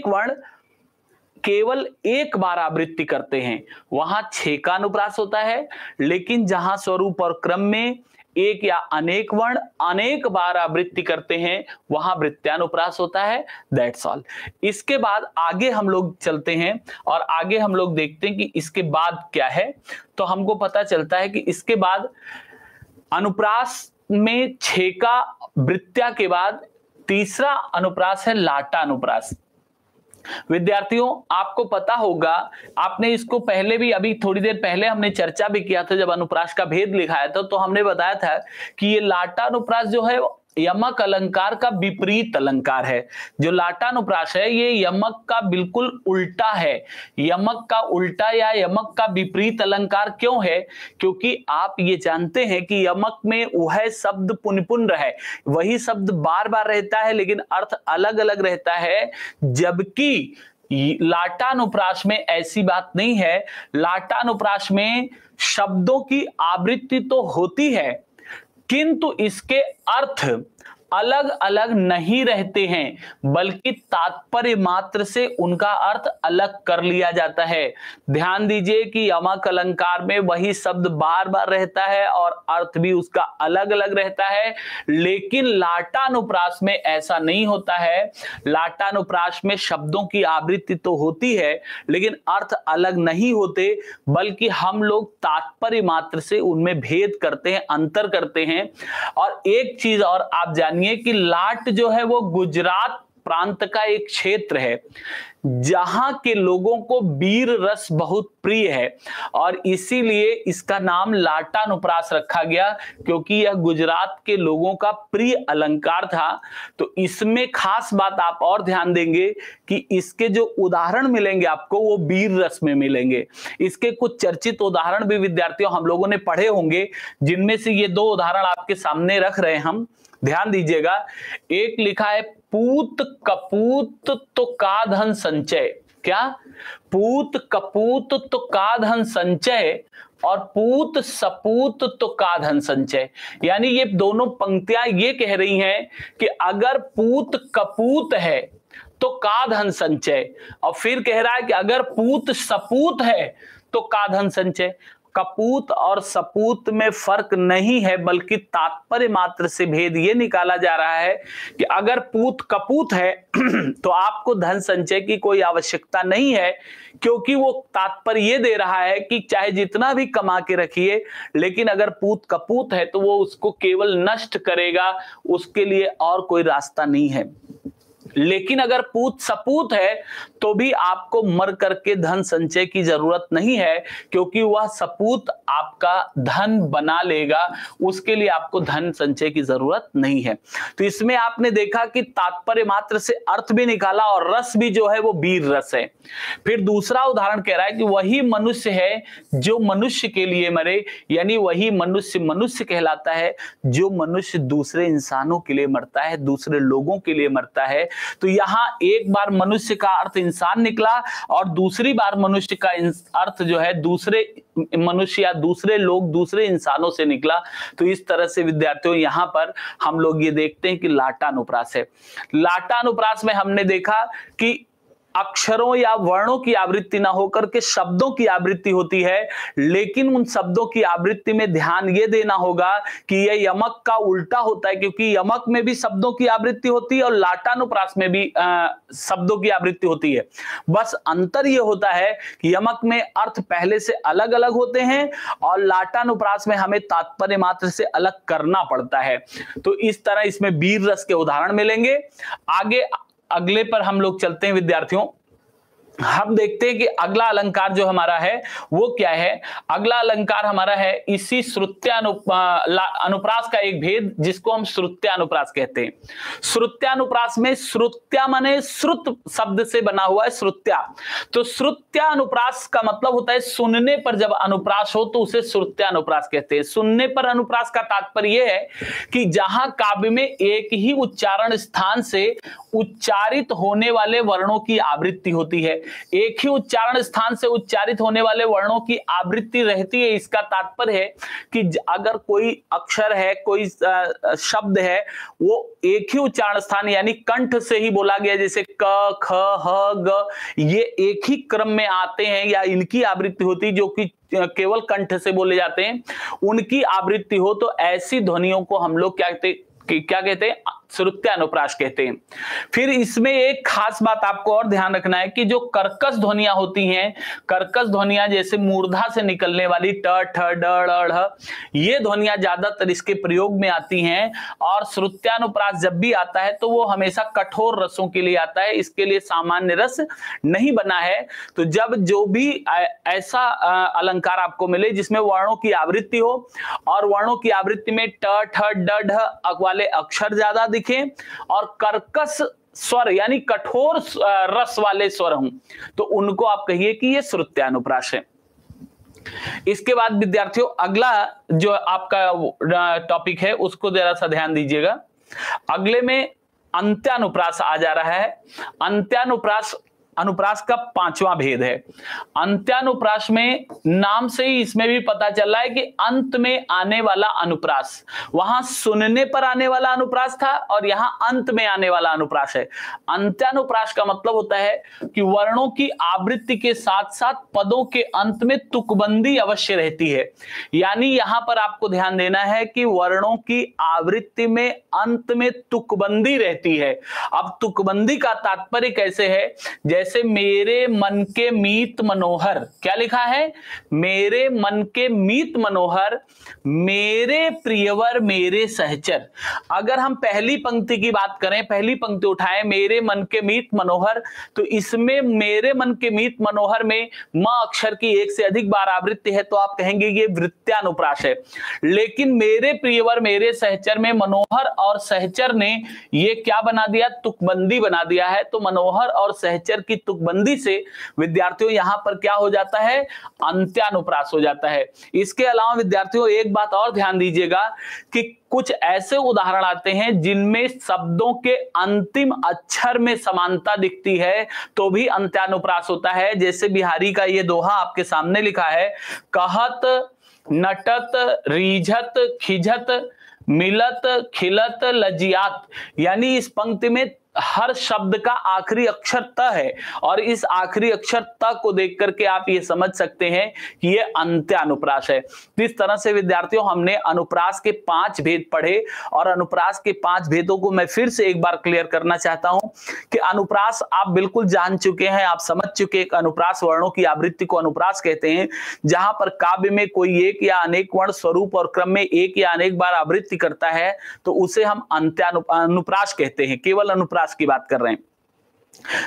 वर्ण केवल एक बार आवृत्ति करते हैं वहां छेकानुप्रास होता है, लेकिन जहां स्वरूप और क्रम में एक या अनेक वर्ण अनेक बार आवृत्ति करते हैं वहां वृत्त्यानुप्रास होता है। That's all. इसके बाद आगे हम लोग चलते हैं और आगे हम लोग देखते हैं कि इसके बाद क्या है। तो हमको पता चलता है कि इसके बाद अनुप्रास में छेका वृत्त्या के बाद तीसरा अनुप्रास है लाटानुप्रास। विद्यार्थियों आपको पता होगा, आपने इसको पहले भी, अभी थोड़ी देर पहले हमने चर्चा भी किया था जब अनुप्रास का भेद लिखाया था, तो हमने बताया था कि ये लाटानुप्रास जो है यमक अलंकार का विपरीत अलंकार है। जो लाटानुप्रास है ये यमक का बिल्कुल उल्टा है। यमक का उल्टा या यमक का विपरीत अलंकार क्यों है? क्योंकि आप ये जानते हैं कि यमक में वह शब्द पुनपुन है, वही शब्द बार बार रहता है लेकिन अर्थ अलग अलग रहता है, जबकि लाटानुप्रास में ऐसी बात नहीं है। लाटानुप्रास में शब्दों की आवृत्ति तो होती है किंतु इसके अर्थ अलग अलग नहीं रहते हैं, बल्कि तात्पर्य मात्र से उनका अर्थ अलग कर लिया जाता है। ध्यान दीजिए कि यमक अलंकार में वही शब्द बार बार रहता है और अर्थ भी उसका अलग अलग रहता है, लेकिन लाटानुप्रास में ऐसा नहीं होता है। लाटानुप्रास में शब्दों की आवृत्ति तो होती है लेकिन अर्थ अलग नहीं होते, बल्कि हम लोग तात्पर्य मात्र से उनमें भेद करते हैं, अंतर करते हैं। और एक चीज और आप जानिए कि लाट जो है वो गुजरात प्रांत का एक क्षेत्र है जहां के लोगों को वीर रस बहुत प्रिय है और इसीलिए इसका नाम लाटानुप्रास रखा गया, क्योंकि यह गुजरात के लोगों का प्रिय अलंकार था। तो इसमें खास बात आप और ध्यान देंगे कि इसके जो उदाहरण मिलेंगे आपको वो वीर रस में मिलेंगे। इसके कुछ चर्चित उदाहरण भी विद्यार्थियों हम लोगों ने पढ़े होंगे, जिनमें से ये 2 उदाहरण आपके सामने रख रहे हैं हम, ध्यान दीजिएगा। एक लिखा है पूत कपूत तो का धन संचय। क्या? पूत कपूत तो का धन संचय और पूत सपूत तो का धन संचय। यानी ये दोनों पंक्तियां ये कह रही हैं कि अगर पूत कपूत है तो का धन संचय, और फिर कह रहा है कि अगर पूत सपूत है तो का धन संचय। कपूत और सपूत में फर्क नहीं है, बल्कि तात्पर्य मात्र से भेद ये निकाला जा रहा है कि अगर पूत कपूत है तो आपको धन संचय की कोई आवश्यकता नहीं है, क्योंकि वो तात्पर्य ये दे रहा है कि चाहे जितना भी कमा के रखिए, लेकिन अगर पूत कपूत है तो वो उसको केवल नष्ट करेगा, उसके लिए और कोई रास्ता नहीं है। लेकिन अगर पूत सपूत है तो भी आपको मर करके धन संचय की जरूरत नहीं है, क्योंकि वह सपूत आपका धन बना लेगा, उसके लिए आपको धन संचय की जरूरत नहीं है। तो इसमें आपने देखा कि तात्पर्य मात्र से अर्थ भी निकाला और रस भी जो है वो वीर रस है। फिर दूसरा उदाहरण कह रहा है कि वही मनुष्य है जो मनुष्य के लिए मरे, यानी वही मनुष्य मनुष्य कहलाता है जो मनुष्य दूसरे इंसानों के लिए मरता है, दूसरे लोगों के लिए मरता है। तो यहां एक बार मनुष्य का अर्थ इंसान निकला और दूसरी बार मनुष्य का अर्थ जो है दूसरे मनुष्य या दूसरे लोग, दूसरे इंसानों से निकला। तो इस तरह से विद्यार्थियों यहां पर हम लोग ये देखते हैं कि लाटानुप्रास है। लाटानुप्रास में हमने देखा कि अक्षरों या वर्णों की आवृत्ति ना होकर के शब्दों की आवृत्ति होती है, लेकिन उन शब्दों की आवृत्ति में ध्यान ये देना होगा कि यह यमक का उल्टा होता है, क्योंकि यमक में भी शब्दों की आवृत्ति होती है और लाटानुप्रास में भी शब्दों की आवृत्ति होती है। बस अंतर यह होता है कि यमक में अर्थ पहले से अलग अलग होते हैं और लाटानुप्रास में हमें तात्पर्य मात्र से अलग करना पड़ता है। तो इस तरह इसमें वीर रस के उदाहरण मिलेंगे। आगे अगले पर हम लोग चलते हैं विद्यार्थियों। हम देखते हैं कि अगला अलंकार जो हमारा है वो क्या है। अगला अलंकार हमारा है इसी अनुप्रास का एक भेद, जिसको हम श्रुत्यानुप्रास कहते हैं। श्रुत्यानुप्रास में श्रुत्या माने श्रुत शब्द से बना हुआ है श्रुत्या। तो श्रुत्यानुप्रास का मतलब होता है सुनने पर जब अनुप्रास हो तो उसे श्रुत्यानुप्रास कहते हैं। सुनने पर अनुप्रास का तात्पर्य यह है कि जहां काव्य में एक ही उच्चारण स्थान से उच्चारित होने वाले वर्णों की आवृत्ति होती है, एक ही उच्चारण स्थान से उच्चारित होने वाले वर्णों की आवृत्ति रहती है। इसका तात्पर्य है कि अगर कोई अक्षर है, कोई शब्द है, वो एक ही उच्चारण स्थान यानी कंठ से ही बोला गया, जैसे क, ख, ह, ग, ये एक ही क्रम में आते हैं या इनकी आवृत्ति होती है, जो कि केवल कंठ से बोले जाते हैं, उनकी आवृत्ति हो तो ऐसी ध्वनियों को हम लोग क्या कहते हैं? श्रुत्यानुप्रास कहते हैं। फिर इसमें एक खास बात आपको और ध्यान रखना है कि जो कर्कश ध्वनियां होती हैं, कर्कश ध्वनियां जैसे मूर्धा से निकलने वाली ट, ठ, ड, ड़, ढ़, ये ध्वनियां ज्यादातर इसके प्रयोग में आती हैं। और श्रुत्यानुप्रास जब भी आता है तो वो हमेशा कठोर रसों के लिए आता है, इसके लिए सामान्य रस नहीं बना है। तो जब जो भी ऐसा अलंकार आपको मिले जिसमें वर्णों की आवृत्ति हो और वर्णों की आवृत्ति में ट, ठ, ड, ढ वाले अक्षर ज्यादा दिखें और कर्कश स्वर यानी कठोर रस वाले स्वर हों, तो उनको आप कहिए कि ये श्रुत्यानुप्रास है। इसके बाद विद्यार्थियों अगला जो आपका टॉपिक है उसको जरा सा ध्यान दीजिएगा। अगले में अंत्यानुप्रास आ जा रहा है। अंत्यानुप्रास अनुप्रास का 5वां भेद है। अंत्यानुप्रास में नाम से ही इसमें भी पता चल रहा है कि अंत में आने वाला अनुप्रास, वहां सुनने पर आने वाला अनुप्रास था और यहां अंत में आने वाला अनुप्रास है। अंत्यानुप्रास का मतलब होता है कि वर्णों की आवृत्ति के साथ साथ पदों के अंत में तुकबंदी अवश्य रहती है। यानी यहां पर आपको ध्यान देना है कि वर्णों की आवृत्ति में अंत में तुकबंदी रहती है। अब तुकबंदी का तात्पर्य कैसे है? जैसे मेरे मन के मीत मनोहर, क्या लिखा है? मेरे मन के मीत मनोहर, मेरे प्रियवर मेरे सहचर। अगर हम पहली पंक्ति की बात करें, पहली पंक्ति उठाएं, मेरे मन के मीत मनोहर, तो इसमें मेरे मन के मीत मनोहर में म अक्षर की एक से अधिक बार आवृत्ति है, तो आप कहेंगे ये वृत्त्यानुप्रास है। लेकिन मेरे प्रियवर मेरे सहचर में मनोहर और सहचर ने ये क्या बना दिया? तुकबंदी बना दिया है। तो मनोहर और सहचर की तुकबंदी से विद्यार्थियों यहां पर क्या हो जाता है? अंत्यानुप्रास हो जाता है। इसके अलावा विद्यार्थियों एक बात और ध्यान दीजिएगा कि कुछ ऐसे उदाहरण आते हैं जिनमें शब्दों के अंतिम अक्षर में समानता दिखती है, तो भी अंत्यानुप्रास होता है। जैसे बिहारी का ये दोहा आपके सामने लिखा है, कहत नटत रीझत खिझत मिलत खिलत लजियात। यानी इस पंक्ति में हर शब्द का आखिरी अक्षर त है, और इस आखिरी अक्षर त को देख करके आप ये समझ सकते हैं कि ये अंत्यानुप्रास है। इस तरह से विद्यार्थियों हमने अनुप्रास के 5 भेद पढ़े, और अनुप्रास के 5 भेदों को मैं फिर से एक बार क्लियर करना चाहता हूं कि अनुप्रास आप बिल्कुल जान चुके हैं, आप समझ चुके हैं। अनुप्रास वर्णों की आवृत्ति को अनुप्रास कहते हैं, जहां पर काव्य में कोई एक या अनेक वर्ण स्वरूप और क्रम में एक या अनेक बार आवृत्ति करता है, तो उसे हम अनुप्रास कहते हैं। केवल अनुप्रास की बात कर रहे हैं।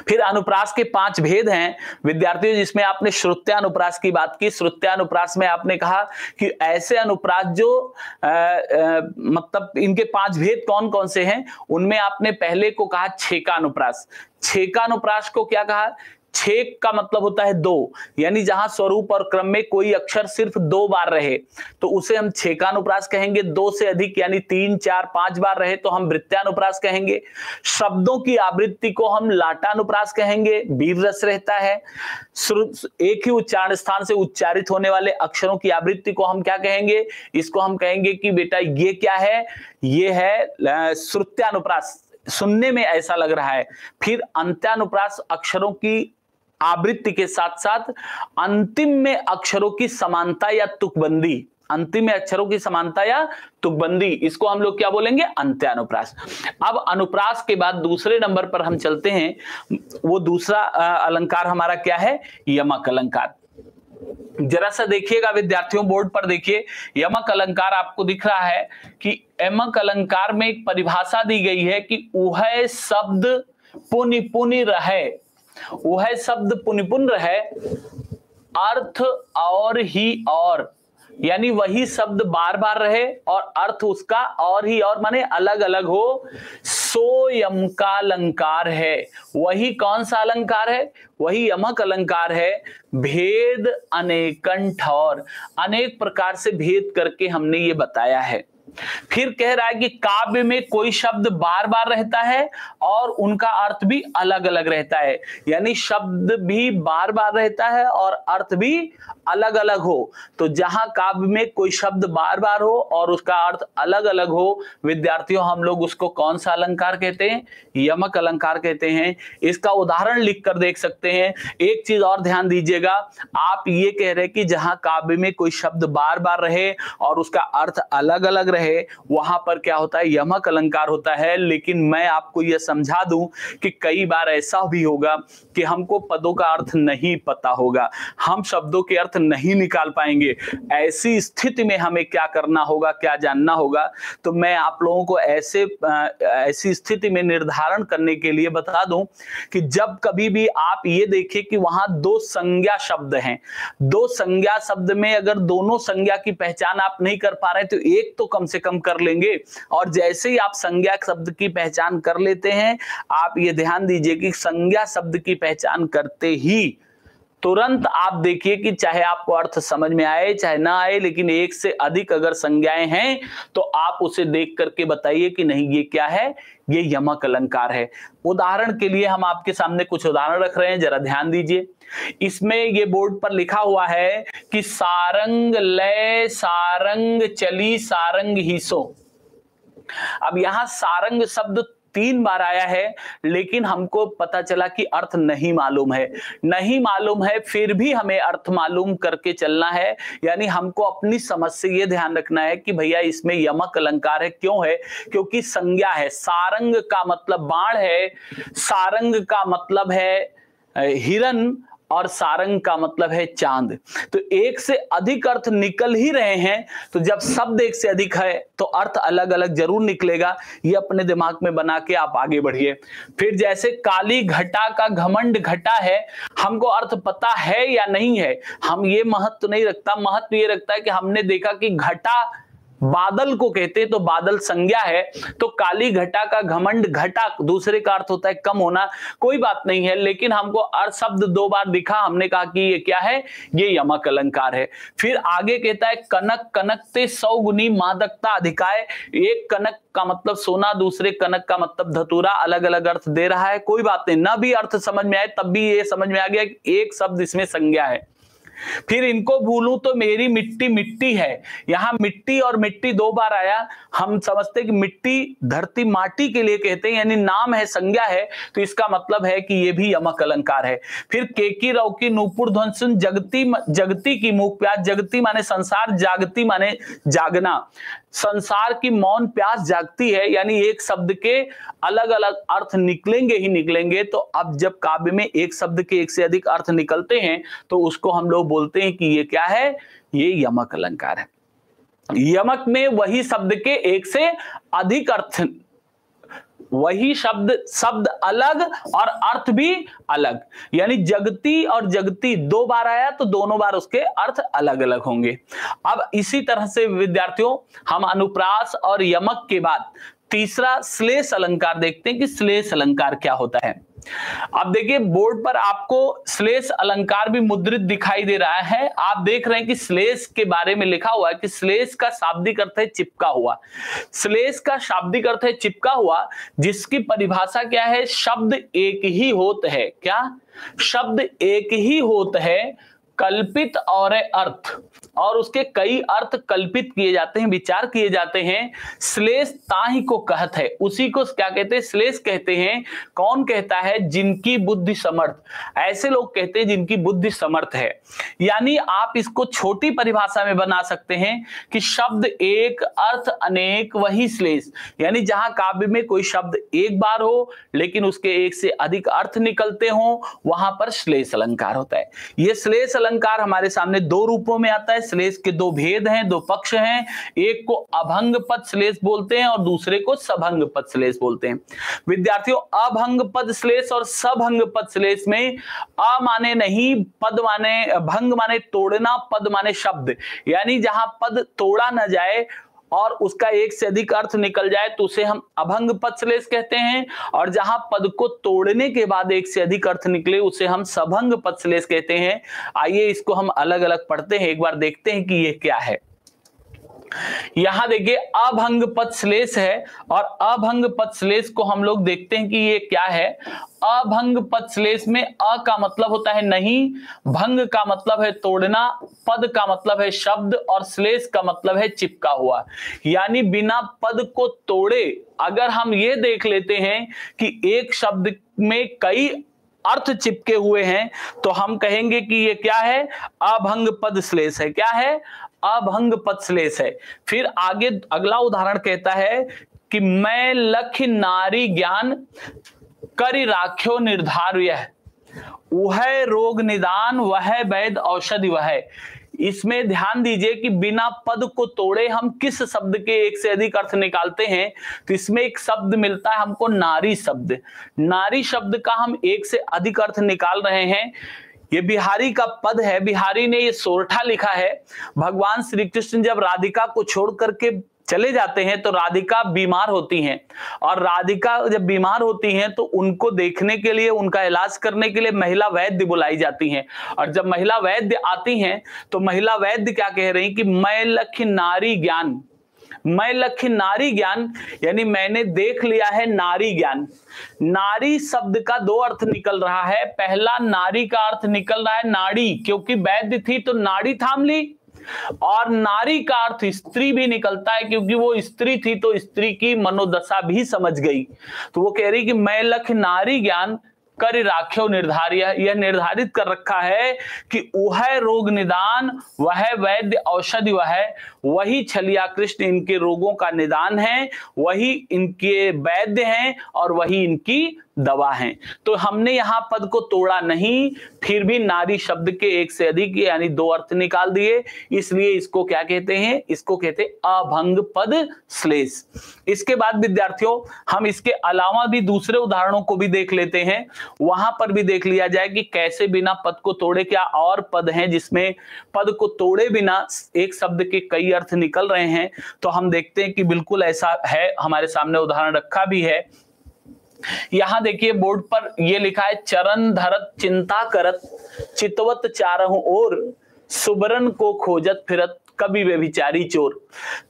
फिर अनुप्रास के 5 भेद हैं विद्यार्थियों, जिसमें आपने श्रुत्यानुप्रास की बात की। श्रुत्यानुप्रास में आपने कहा कि ऐसे अनुप्रास जो मतलब इनके 5 भेद कौन कौन से हैं, उनमें आपने पहले को कहा छेकानुप्रास। छेकानुप्रास को क्या कहा? छेक का मतलब होता है 2, यानी जहां स्वरूप और क्रम में कोई अक्षर सिर्फ 2 बार रहे तो उसे हम छेकानुप्रास कहेंगे। 2 से अधिक यानी 3, 4, 5 बार रहे तो हम वृत्त्यानुप्रास कहेंगे। शब्दों की आवृत्ति को हम लाटानुप्रास कहेंगे, वीर रस रहता है। एक ही उच्चारण स्थान से उच्चारित होने वाले अक्षरों की आवृत्ति को हम क्या कहेंगे? इसको हम कहेंगे कि बेटा ये क्या है? ये है श्रुत्यानुप्रास, सुनने में ऐसा लग रहा है। फिर अंत्यानुप्रास अक्षरों की आवृत्ति के साथ साथ अंतिम में अक्षरों की समानता या तुकबंदी, अंतिम में अक्षरों की समानता या तुकबंदी, इसको हम लोग क्या बोलेंगे? अंत्यानुप्रास। अब अनुप्रास के बाद दूसरे नंबर पर हम चलते हैं। वो दूसरा अलंकार हमारा क्या है? यमक अलंकार। जरा सा देखिएगा विद्यार्थियों, बोर्ड पर देखिए, यमक अलंकार आपको दिख रहा है कि यमक अलंकार में एक परिभाषा दी गई है कि उहै शब्द पुनि पुनि रहे, उहै शब्द पुनि पुनि रहे, अर्थ और ही और, यानी वही शब्द बार बार रहे और अर्थ उसका और ही और माने अलग अलग हो, सो यम का अलंकार है। वही कौन सा अलंकार है? वही यमक अलंकार है। भेद अनेकन ठौर, अनेक प्रकार से भेद करके हमने ये बताया है। फिर कह रहा है कि काव्य में कोई शब्द बार बार रहता है और उनका अर्थ भी अलग अलग रहता है, यानी शब्द भी बार बार रहता है और अर्थ भी अलग अलग हो। तो जहां काव्य में कोई शब्द बार बार हो और उसका अर्थ अलग अलग हो, विद्यार्थियों हम लोग उसको कौन सा अलंकार कहते हैं? यमक अलंकार कहते हैं। इसका उदाहरण लिख कर देख सकते हैं। एक चीज और ध्यान दीजिएगा, आप ये कह रहे हैं कि जहां काव्य में कोई शब्द बार बार रहे और उसका अर्थ अलग अलग रहे, वहां पर क्या होता है? यमक अलंकार होता है। लेकिन मैं आपको यह समझा दूं कि कई बार ऐसा भी होगा कि हमको पदों का अर्थ नहीं पता होगा, हम शब्दों के अर्थ नहीं निकाल पाएंगे। ऐसी स्थिति में हमें क्या करना होगा, क्या जानना होगा? तो मैं आप लोगों को ऐसी स्थिति में निर्धारण करने के लिए बता दूं कि जब कभी भी आप ये देखिए कि वहां 2 संज्ञा शब्द हैं, 2 संज्ञा शब्द में अगर दोनों संज्ञा की पहचान आप नहीं कर पा रहे तो एक तो कम से कम कर लेंगे। और जैसे ही आप संज्ञा शब्द की पहचान कर लेते हैं, आप ये ध्यान दीजिए कि संज्ञा शब्द की पहचान करते ही तुरंत आप देखिए कि चाहे आपको अर्थ समझ में आए चाहे ना आए, लेकिन एक से अधिक अगर संज्ञाएं हैं तो आप उसे देख करके बताइए कि नहीं ये क्या है? ये यमक अलंकार है। उदाहरण के लिए हम आपके सामने कुछ उदाहरण रख रहे हैं, जरा ध्यान दीजिए। इसमें ये बोर्ड पर लिखा हुआ है कि सारंग लय सारंग चली सारंग ही सो। अब यहां सारंग शब्द 3 बार आया है, लेकिन हमको पता चला कि अर्थ नहीं मालूम है। नहीं मालूम है फिर भी हमें अर्थ मालूम करके चलना है, यानी हमको अपनी समझ से ये ध्यान रखना है कि भैया इसमें यमक अलंकार है। क्यों है? क्योंकि संज्ञा है। सारंग का मतलब बाण है, सारंग का मतलब है हिरन और सारंग का मतलब है चांद। तो एक से अधिक अर्थ निकल ही रहे हैं, तो जब शब्द एक से अधिक है तो अर्थ अलग अलग जरूर निकलेगा। ये अपने दिमाग में बना के आप आगे बढ़िए। फिर जैसे काली घटा का घमंड घटा है, हमको अर्थ पता है या नहीं है, हम ये महत्व नहीं रखता। महत्व ये रखता है कि हमने देखा कि घटा बादल को कहते हैं, तो बादल संज्ञा है, तो काली घटा का घमंड घटा दूसरे का अर्थ होता है कम होना, कोई बात नहीं है। लेकिन हमको अर्थ शब्द 2 बार दिखा, हमने कहा कि ये क्या है, ये यमक अलंकार है। फिर आगे कहता है कनक कनकते 100 गुनी मादकता अधिकाय। एक कनक का मतलब सोना, दूसरे कनक का मतलब धतूरा, अलग अलग अर्थ दे रहा है, कोई बात नहीं। न भी अर्थ समझ में आए तब भी ये समझ में आ गया कि एक शब्द इसमें संज्ञा है। फिर इनको भूलूं तो मेरी मिट्टी मिट्टी है, यहां मिट्टी और मिट्टी 2 बार आया। हम समझते कि मिट्टी धरती माटी के लिए कहते हैं, यानी नाम है, संज्ञा है, तो इसका मतलब है कि यह भी यमक अलंकार है। फिर केकी रौकी नूपुर ध्वन सुन जगती जगती की मूक प्यास। जगती माने संसार, जागती माने जागना। संसार की मौन प्यास जागती है, यानी एक शब्द के अलग अलग अर्थ निकलेंगे ही निकलेंगे। तो अब जब काव्य में एक शब्द के एक से अधिक अर्थ निकलते हैं तो उसको हम लोग बोलते हैं कि ये क्या है, ये यमक अलंकार है। यमक में वही शब्द के एक से अधिक अर्थ, वही शब्द अलग और अर्थ भी अलग, यानी जगती और जगती 2 बार आया तो दोनों बार उसके अर्थ अलग अलग होंगे। अब इसी तरह से विद्यार्थियों हम अनुप्रास और यमक के बाद तीसरा श्लेष अलंकार देखते हैं कि श्लेष अलंकार क्या होता है। अब देखिए बोर्ड पर आपको श्लेष अलंकार भी मुद्रित दिखाई दे रहा है। आप देख रहे हैं कि श्लेष के बारे में लिखा हुआ है कि श्लेष का शाब्दिक अर्थ है चिपका हुआ। श्लेष का शाब्दिक अर्थ है चिपका हुआ, जिसकी परिभाषा क्या है, शब्द एक ही होत है। क्या शब्द एक ही होत है, कल्पित और अर्थ, और उसके कई अर्थ कल्पित किए जाते हैं, विचार किए जाते हैं। श्लेष ताहि को कहत है, उसी को क्या कहते हैं, श्लेष कहते हैं। कौन कहता है, जिनकी बुद्धि समर्थ, ऐसे लोग कहते हैं जिनकी बुद्धि समर्थ है। यानी आप इसको छोटी परिभाषा में बना सकते हैं कि शब्द एक अर्थ अनेक वही श्लेष, यानी जहां काव्य में कोई शब्द एक बार हो लेकिन उसके एक से अधिक अर्थ निकलते हो, वहां पर श्लेष अलंकार होता है। यह श्लेष अलंकार हमारे सामने 2 रूपों में आता है। श्लेष के 2 भेद हैं, 2 पक्ष हैं। एक को अभंग पद श्लेष बोलते हैं और दूसरे को सभंग पद श्लेष बोलते हैं। विद्यार्थियों अभंग पद श्लेष और सभंग पद श्लेष में अ माने नहीं, पद माने, भंग माने तोड़ना, पद माने शब्द, यानी जहां पद तोड़ा न जाए और उसका एक से अधिक अर्थ निकल जाए तो उसे हम अभंग पद श्लेष कहते हैं, और जहां पद को तोड़ने के बाद एक से अधिक अर्थ निकले उसे हम सभंग पद श्लेष कहते हैं। आइए इसको हम अलग अलग पढ़ते हैं, एक बार देखते हैं कि ये क्या है। यहां देखिए अभंग पद श्लेष है, और अभंग पद श्लेष को हम लोग देखते हैं कि ये क्या है। अभंग पद श्लेष में अ का मतलब होता है नहीं, भंग का मतलब है तोड़ना, पद का मतलब है शब्द, और श्लेष का मतलब है चिपका हुआ, यानी बिना पद को तोड़े। अगर हम ये देख लेते हैं कि एक शब्द में कई अर्थ चिपके हुए हैं तो हम कहेंगे कि ये क्या है, अभंग पद श्लेष है। क्या है, अभंग पद श्लेष है। फिर आगे अगला उदाहरण कहता है कि मैं लख नारी ज्ञान करि राख्यो निर्धार, यह वह रोग निदान वह वैद औषधि वह। इसमें ध्यान दीजिए कि बिना पद को तोड़े हम किस शब्द के एक से अधिक अर्थ निकालते हैं, तो इसमें एक शब्द मिलता है हमको नारी शब्द। नारी शब्द का हम एक से अधिक अर्थ निकाल रहे हैं। ये बिहारी का पद है, बिहारी ने ये सोरठा लिखा है। भगवान श्री कृष्ण जब राधिका को छोड़ करके चले जाते हैं तो राधिका बीमार होती हैं, और राधिका जब बीमार होती हैं तो उनको देखने के लिए, उनका इलाज करने के लिए महिला वैद्य बुलाई जाती हैं। और जब महिला वैद्य आती हैं तो महिला वैद्य क्या कह रही कि मैं लख नारी ज्ञान, मैं लख नारी ज्ञान, यानी मैंने देख लिया है नारी ज्ञान। नारी शब्द का 2 अर्थ निकल रहा है। पहला नारी का अर्थ निकल रहा है नाड़ी, क्योंकि वैद्य थी तो नाड़ी थाम ली, और नारी का अर्थ स्त्री भी निकलता है क्योंकि वो स्त्री थी तो स्त्री की मनोदशा भी समझ गई। तो वो कह रही कि मैं लख नारी ज्ञान कर राख्यो निर्धार, यह निर्धारित कर रखा है कि वह रोग निदान वह वैद्य औषधि वह, वही छलिया कृष्ण इनके रोगों का निदान है, वही इनके वैद्य हैं और वही इनकी दवा हैं। तो हमने यहाँ पद को तोड़ा नहीं, फिर भी नारी शब्द के एक से अधिक यानी दो अर्थ निकाल दिए, इसलिए इसको क्या कहते हैं, इसको कहते हैं अभंग पद श्लेष। इसके बाद विद्यार्थियों हम इसके अलावा भी दूसरे उदाहरणों को भी देख लेते हैं, वहां पर भी देख लिया जाए कि कैसे बिना पद को तोड़े, क्या और पद हैं जिसमें पद को तोड़े बिना एक शब्द के कई अर्थ निकल रहे हैं। तो हम देखते हैं कि बिल्कुल ऐसा है, हमारे सामने उदाहरण रखा भी है। यहां देखिए बोर्ड पर यह लिखा है, चरण धरत चिंता करत चितवत चारहु ओर सुबरन को खोजत फिरत कवि व्यभिचारी चोर।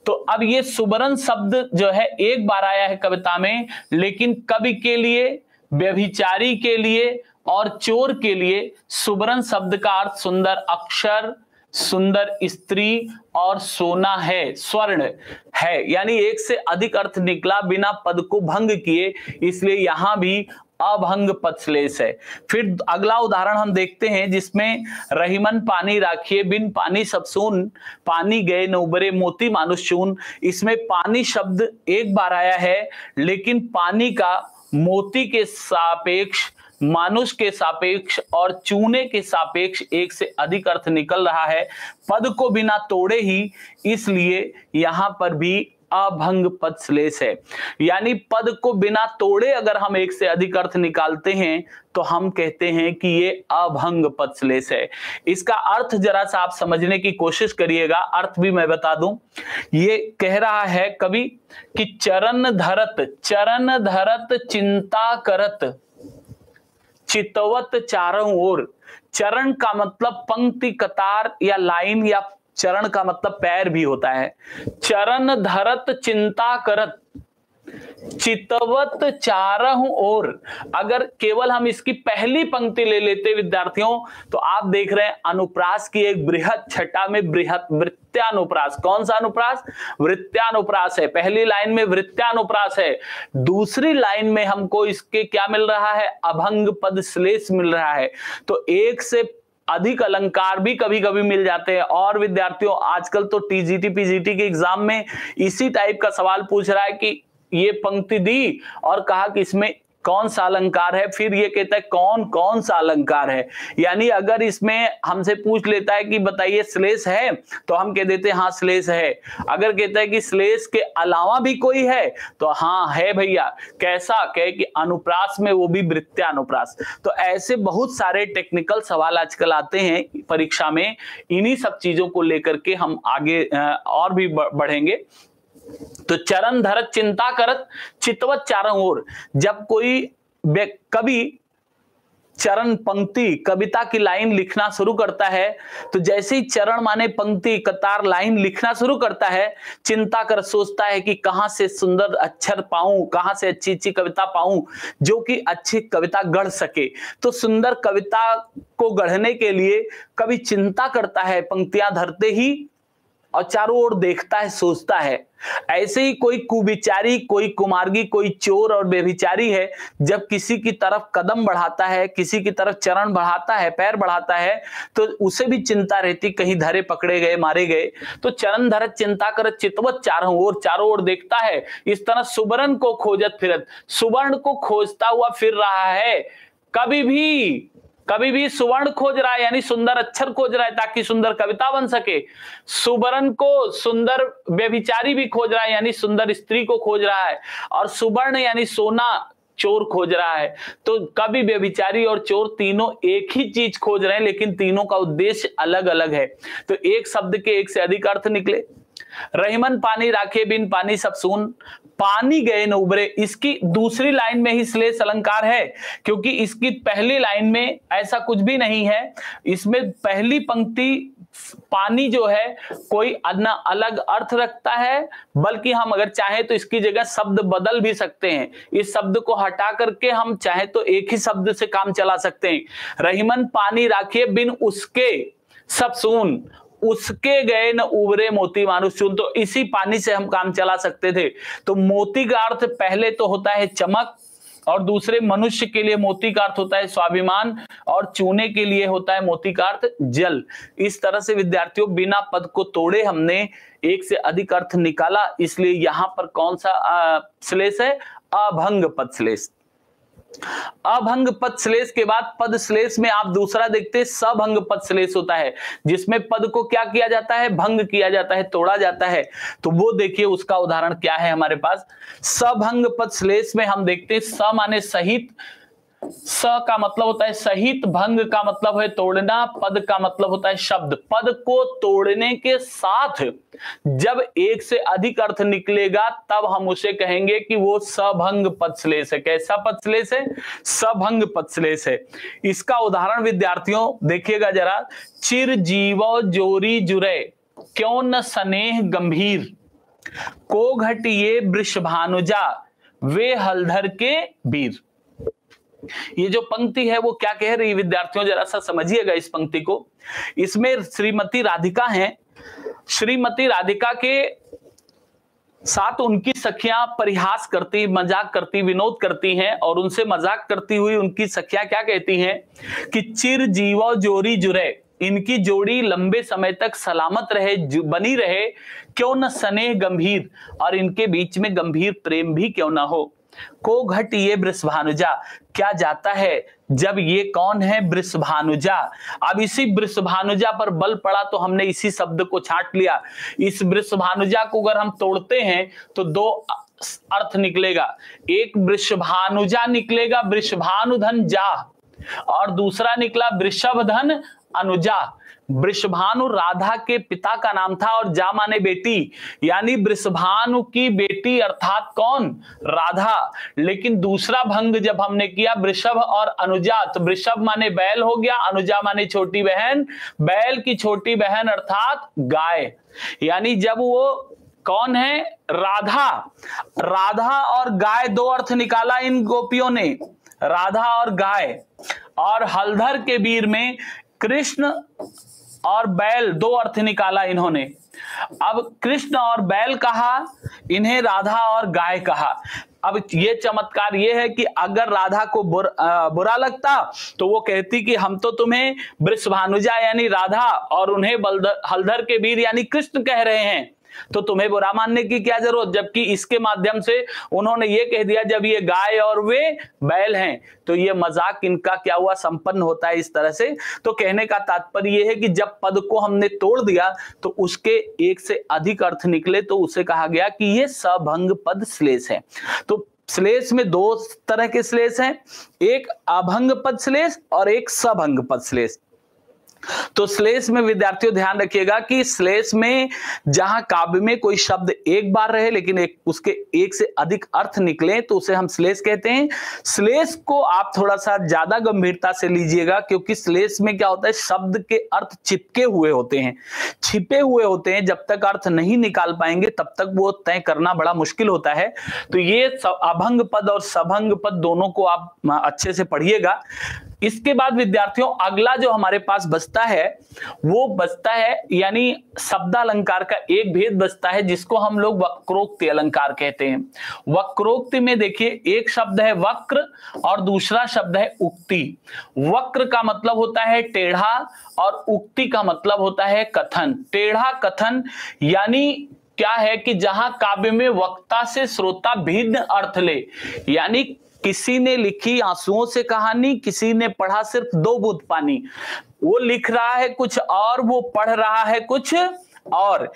तो अब ये सुबरन शब्द जो है एक बार आया है कविता में, लेकिन कवि के लिए, व्यभिचारी के लिए और चोर के लिए सुबरन शब्द का अर्थ सुंदर अक्षर, सुंदर स्त्री और सोना है, स्वर्ण है, यानी एक से अधिक अर्थ निकला बिना पद को भंग किए, इसलिए यहां भी अभंग पद श्लेष है। फिर अगला उदाहरण हम देखते हैं जिसमें रहीमन पानी राखिए बिन पानी सब सून, पानी गए न उबरे मोती मानुष चून। इसमें पानी शब्द एक बार आया है, लेकिन पानी का मोती के सापेक्ष, मानुष के सापेक्ष और चूने के सापेक्ष एक से अधिक अर्थ निकल रहा है, पद को बिना तोड़े ही, इसलिए यहां पर भी अभंग पद श्लेष है। यानी पद को बिना तोड़े अगर हम एक से अधिक अर्थ निकालते हैं तो हम कहते हैं कि ये अभंग पद श्लेष है। इसका अर्थ जरा सा आप समझने की कोशिश करिएगा, अर्थ भी मैं बता दूं। ये कह रहा है कवि कि चरण धरत चिंता करत चितवत चारों ओर। चरण का मतलब पंक्ति, कतार या लाइन, या चरण का मतलब पैर भी होता है। चरण धरत चिंता करत चितवत चारहु ओर। अगर केवल हम इसकी पहली पंक्ति ले लेते विद्यार्थियों, तो आप देख रहे हैं अनुप्रास की एक बृहत छटा में बृहत वृत्त्यानुप्रास। कौन सा अनुप्रास? वृत्त्यानुप्रास है। पहली लाइन में वृत्त्यानुप्रास है, दूसरी लाइन में हमको इसके क्या मिल रहा है? अभंग पद श्लेष मिल रहा है। तो एक से अधिक अलंकार भी कभी कभी मिल जाते हैं। और विद्यार्थियों आजकल तो टीजीटी पीजीटी के एग्जाम में इसी टाइप का सवाल पूछ रहा है कि ये पंक्ति दी और कहा कि इसमें कौन सा अलंकार है, फिर ये कहता है कौन कौन सा अलंकार है। यानी अगर इसमें हमसे पूछ लेता है कि बताइए श्लेष है, तो हम कह देते हैं हाँ श्लेष है। अगर कहता है कि श्लेष के अलावा भी कोई है, तो हाँ है भैया। कैसा? कहे कि अनुप्रास में, वो भी वृत्त्यानुप्रास। तो ऐसे बहुत सारे टेक्निकल सवाल आजकल आते हैं परीक्षा में, इन्हीं सब चीजों को लेकर के हम आगे और भी बढ़ेंगे। तो चरण धरत चिंता करत चितवत चारों ओर। जब कोई कवि चरण, पंक्ति, कविता की लाइन लिखना शुरू करता है, तो जैसे ही चरण माने पंक्ति, कतार, लाइन लिखना शुरू करता है, चिंता कर सोचता है कि कहां से सुंदर अक्षर पाऊं, कहां से अच्छी अच्छी कविता पाऊं जो कि अच्छी कविता गढ़ सके। तो सुंदर कविता को गढ़ने के लिए कवि चिंता करता है पंक्तियां धरते ही, और चारों ओर देखता है, सोचता है। ऐसे ही कोई कुविचारी, कोई कुमार्गी, कोई चोर और व्यभिचारी है, जब किसी की तरफ कदम बढ़ाता है, किसी की तरफ चरण बढ़ाता है, पैर बढ़ाता है, तो उसे भी चिंता रहती कहीं धरे पकड़े गए, मारे गए। तो चरण धरत चिंता करत चितवत चारों ओर देखता है। इस तरह सुबरन को खोजत फिरत, सुवर्ण को खोजता हुआ फिर रहा है। कभी भी सुवर्ण खोज रहा है, यानी सुंदर अक्षर खोज रहा है ताकि सुंदर कविता बन सके। सुबरन को सुंदर व्यभिचारी भी खोज रहा है, यानी सुंदर स्त्री को खोज रहा है। और सुवर्ण यानी सोना चोर खोज रहा है। तो कवि, व्यभिचारी और चोर तीनों एक ही चीज खोज रहे हैं, लेकिन तीनों का उद्देश्य अलग अलग है। तो एक शब्द के एक से अधिक अर्थ निकले। रहीमन पानी राखे बिन पानी सब सून, पानी गए न उबरे। इसकी दूसरी लाइन में ही श्लेष अलंकार है, क्योंकि इसकी पहली लाइन में ऐसा कुछ भी नहीं है। इसमें पहली पंक्ति पानी जो है कोई अलग अर्थ रखता है, बल्कि हम अगर चाहें तो इसकी जगह शब्द बदल भी सकते हैं। इस शब्द को हटा करके हम चाहे तो एक ही शब्द से काम चला सकते हैं। रहीमन पानी राखिए बिन उसके सब सून, उसके गए न उबरे मोती मानुष चून। तो इसी पानी से हम काम चला सकते थे। तो मोती का अर्थ पहले तो होता है चमक, और दूसरे मनुष्य के लिए मोती का अर्थ होता है स्वाभिमान, और चूने के लिए होता है मोती का अर्थ जल। इस तरह से विद्यार्थियों बिना पद को तोड़े हमने एक से अधिक अर्थ निकाला, इसलिए यहां पर कौन सा श्लेष है? अभंग पद श्लेष। अभंग पद श्लेष के बाद पद श्लेष में आप दूसरा देखते हैं सभंग पद श्लेष होता है, जिसमें पद को क्या किया जाता है, भंग किया जाता है, तोड़ा जाता है। तो वो देखिए उसका उदाहरण क्या है हमारे पास। सभंग पद श्लेष में हम देखते हैं स माने सहित, स का मतलब होता है सहित, भंग का मतलब है तोड़ना, पद का मतलब होता है शब्द। पद को तोड़ने के साथ जब एक से अधिक अर्थ निकलेगा तब हम उसे कहेंगे कि वो सभंग पद श्लेष है। कैसा पद श्लेष है? सभंग पद श्लेष है। इसका उदाहरण विद्यार्थियों देखिएगा जरा। चिर जीवो जोरी जुरे, क्यों न स्नेह गंभीर, को घटिए वृषभानुजा, वे हलधर के वीर। ये जो पंक्ति है वो क्या कह रही है विद्यार्थियों, जरा सा समझिएगा इस पंक्ति को। इसमें श्रीमती राधिका हैं, श्रीमती राधिका के साथ उनकी सखियां परिहास करती, मजाक करती, विनोद करती हैं, और उनसे मजाक करती हुई उनकी सखियां क्या कहती हैं कि चिर जीवो जोरी जुरे, इनकी जोड़ी लंबे समय तक सलामत रहे, बनी रहे, क्यों न स्नेह गंभीर, और इनके बीच में गंभीर प्रेम भी क्यों ना हो। को घट ये वृषभानुजा, क्या जाता है जब ये कौन है, वृषभानुजा। अब इसी वृषभानुजा पर बल पड़ा तो हमने इसी शब्द को छांट लिया। इस वृषभानुजा को अगर हम तोड़ते हैं तो दो अर्थ निकलेगा, एक वृषभानुजा निकलेगा वृषभानुधन जा, और दूसरा निकला वृषभधन अनुजा। वृषभानु राधा के पिता का नाम था और जा माने बेटी, यानी वृषभानु की बेटी अर्थात कौन, राधा। लेकिन दूसरा भंग जब हमने किया वृषभ और अनुजा, तो वृषभ माने बैल हो गया, अनुजा माने छोटी बहन, बैल की छोटी बहन अर्थात गाय। यानी जब वो कौन है, राधा, राधा और गाय दो अर्थ निकाला इन गोपियों ने, राधा और गाय। और हलधर के वीर में कृष्ण और बैल दो अर्थ निकाला इन्होंने। अब कृष्ण और बैल कहा, इन्हें राधा और गाय कहा। अब ये चमत्कार ये है कि अगर राधा को बुरा लगता तो वो कहती कि हम तो तुम्हें वृषभानुजा यानी राधा और उन्हें हलधर के वीर यानी कृष्ण कह रहे हैं, तो तुम्हें बुरा मानने की क्या जरूरत। जबकि इसके माध्यम से उन्होंने ये कह दिया जब ये गाय और वे बैल हैं, तो ये मजाक इनका क्या हुआ, संपन्न होता है इस तरह से। तो कहने का तात्पर्य ये है कि जब पद को हमने तोड़ दिया तो उसके एक से अधिक अर्थ निकले तो उसे कहा गया कि ये सभंग पद श्लेष है। तो श्लेष में दो तरह के श्लेष हैं, एक अभंग पद श्लेष और एक सभंग पद श्लेष। तो श्लेष में विद्यार्थियों ध्यान रखिएगा कि श्लेष में जहां काव्य में कोई शब्द एक बार रहे लेकिन उसके एक से अधिक अर्थ निकले तो उसे हम श्लेष कहते हैं। श्लेष को आप थोड़ा सा ज्यादा गंभीरता से लीजिएगा, क्योंकि श्लेष में क्या होता है, शब्द के अर्थ चिपके हुए होते हैं, छिपे हुए होते हैं। जब तक अर्थ नहीं निकाल पाएंगे तब तक वो तय करना बड़ा मुश्किल होता है। तो ये अभंग पद और सभंग पद दोनों को आप अच्छे से पढ़िएगा। इसके बाद विद्यार्थियों अगला जो हमारे पास बचता है वो बचता है यानी शब्दालंकार का एक भेद बचता है जिसको हम लोग वक्रोक्ति अलंकार कहते हैं। वक्रोक्ति में देखिए एक शब्द है वक्र और दूसरा शब्द है उक्ति। वक्र का मतलब होता है टेढ़ा और उक्ति का मतलब होता है कथन। टेढ़ा कथन यानी क्या है कि जहां काव्य में वक्ता से श्रोता भिन्न अर्थ ले, यानी किसी ने लिखी आंसुओं से कहानी, किसी ने पढ़ा सिर्फ 2 बूंद पानी। वो लिख रहा है कुछ और वो पढ़ रहा है कुछ और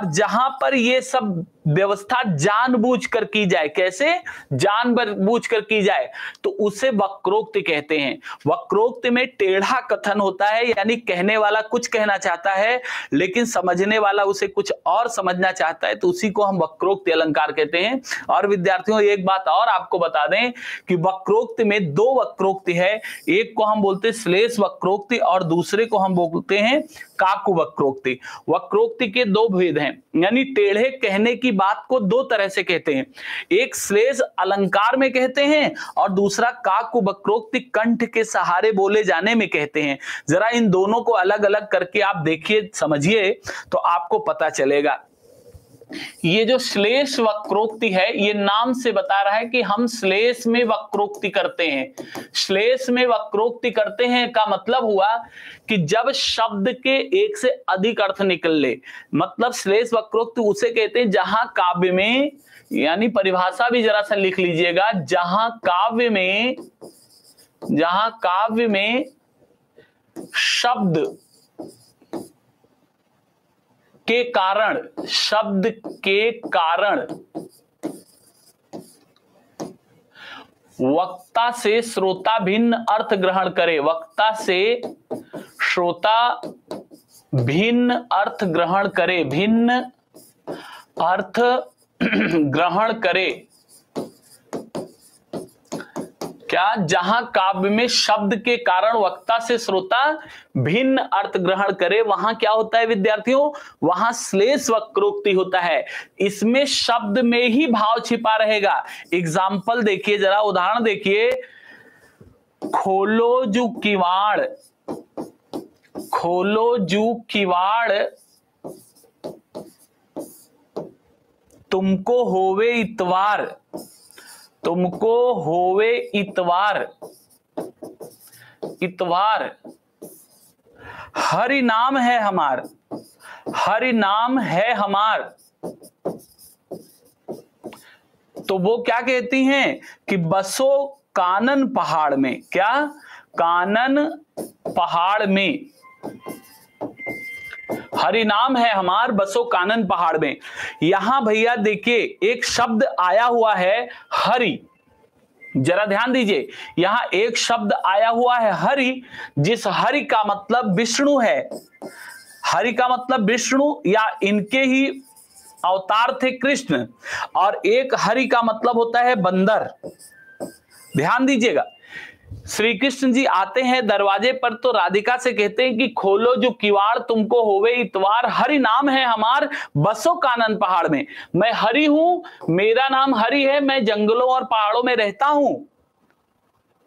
जहां पर ये सब व्यवस्था जानबूझकर की जाए, कैसे जानबूझकर की जाए, तो उसे वक्रोक्ति कहते हैं। वक्रोक्ति में टेढ़ा कथन होता है, यानी कहने वाला कुछ कहना चाहता है लेकिन समझने वाला उसे कुछ और समझना चाहता है, तो उसी को हम वक्रोक्ति अलंकार कहते हैं। और विद्यार्थियों एक बात और आपको बता दें कि वक्रोक्ति में 2 वक्रोक्ति है, एक को हम बोलते हैं श्लेष वक्रोक्ति और दूसरे को हम बोलते हैं काकु वक्रोक्ति। वक्रोक्ति के 2 भेद हैं, यानी टेढ़े कहने की बात को 2 तरह से कहते हैं, एक श्लेष अलंकार में कहते हैं और दूसरा काकु वक्रोक्ति कंठ के सहारे बोले जाने में कहते हैं। जरा इन दोनों को अलग अलग करके आप देखिए, समझिए तो आपको पता चलेगा। ये जो श्लेष वक्रोक्ति है, ये नाम से बता रहा है कि हम श्लेष में वक्रोक्ति करते हैं। श्लेष में वक्रोक्ति करते हैं का मतलब हुआ कि जब शब्द के एक से अधिक अर्थ निकल ले, मतलब श्लेष वक्रोक्ति उसे कहते हैं जहां काव्य में, यानी परिभाषा भी जरा सा लिख लीजिएगा, जहां काव्य में शब्द के कारण वक्ता से श्रोता भिन्न अर्थ ग्रहण करे, वक्ता से श्रोता भिन्न अर्थ ग्रहण करे, भिन्न अर्थ ग्रहण करे। क्या? जहां काव्य में शब्द के कारण वक्ता से श्रोता भिन्न अर्थ ग्रहण करे, वहां क्या होता है विद्यार्थियों? वहां श्लेष वक्रोक्ति होता है। इसमें शब्द में ही भाव छिपा रहेगा। एग्जाम्पल देखिए, जरा उदाहरण देखिए। खोलो जू किवाड़, खोलो जू किवाड़, तुमको होवे इतवार, तुमको होवे इतवार, इतवार। हरि नाम है हमार, हरि नाम है हमार। तो वो क्या कहती हैं कि बसो कानन पहाड़ में। क्या? कानन पहाड़ में, हरि नाम है हमार, बसो कानन पहाड़ में। यहां भैया देखिए एक शब्द आया हुआ है हरि, जरा ध्यान दीजिए, यहां एक शब्द आया हुआ है हरि, जिस हरि का मतलब विष्णु है। हरि का मतलब विष्णु या इनके ही अवतार थे कृष्ण, और एक हरि का मतलब होता है बंदर। ध्यान दीजिएगा, श्री कृष्ण जी आते हैं दरवाजे पर तो राधिका से कहते हैं कि खोलो जो किवाड़, तुमको होवे इतवार, हरि नाम है हमार, बसो कानन पहाड़ में। मैं हरि हूं, मेरा नाम हरि है, मैं जंगलों और पहाड़ों में रहता हूं।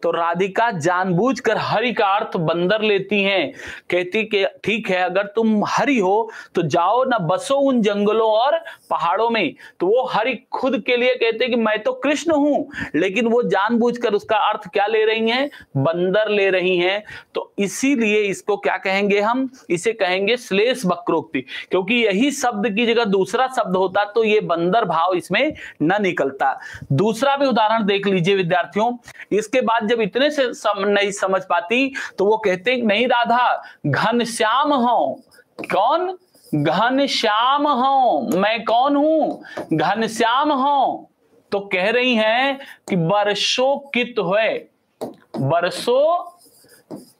तो राधिका जानबूझकर हरि का अर्थ बंदर लेती हैं, कहती कि ठीक है, अगर तुम हरि हो तो जाओ ना, बसो उन जंगलों और पहाड़ों में। तो वो हरि खुद के लिए कहते कि मैं तो कृष्ण हूं, लेकिन वो जानबूझकर उसका अर्थ क्या ले रही हैं? बंदर ले रही हैं। तो इसीलिए इसको क्या कहेंगे हम? इसे कहेंगे श्लेष वक्रोक्ति, क्योंकि यही शब्द की जगह दूसरा शब्द होता तो ये बंदर भाव इसमें न निकलता। दूसरा भी उदाहरण देख लीजिए विद्यार्थियों। इसके बाद जब इतने से नहीं समझ पाती तो वो कहते हैं नहीं राधा, घनश्याम हो। कौन? घनश्याम हो। मैं कौन हूं? घनश्याम हो। तो कह रही हैं कि बरसों कित होए, बरसों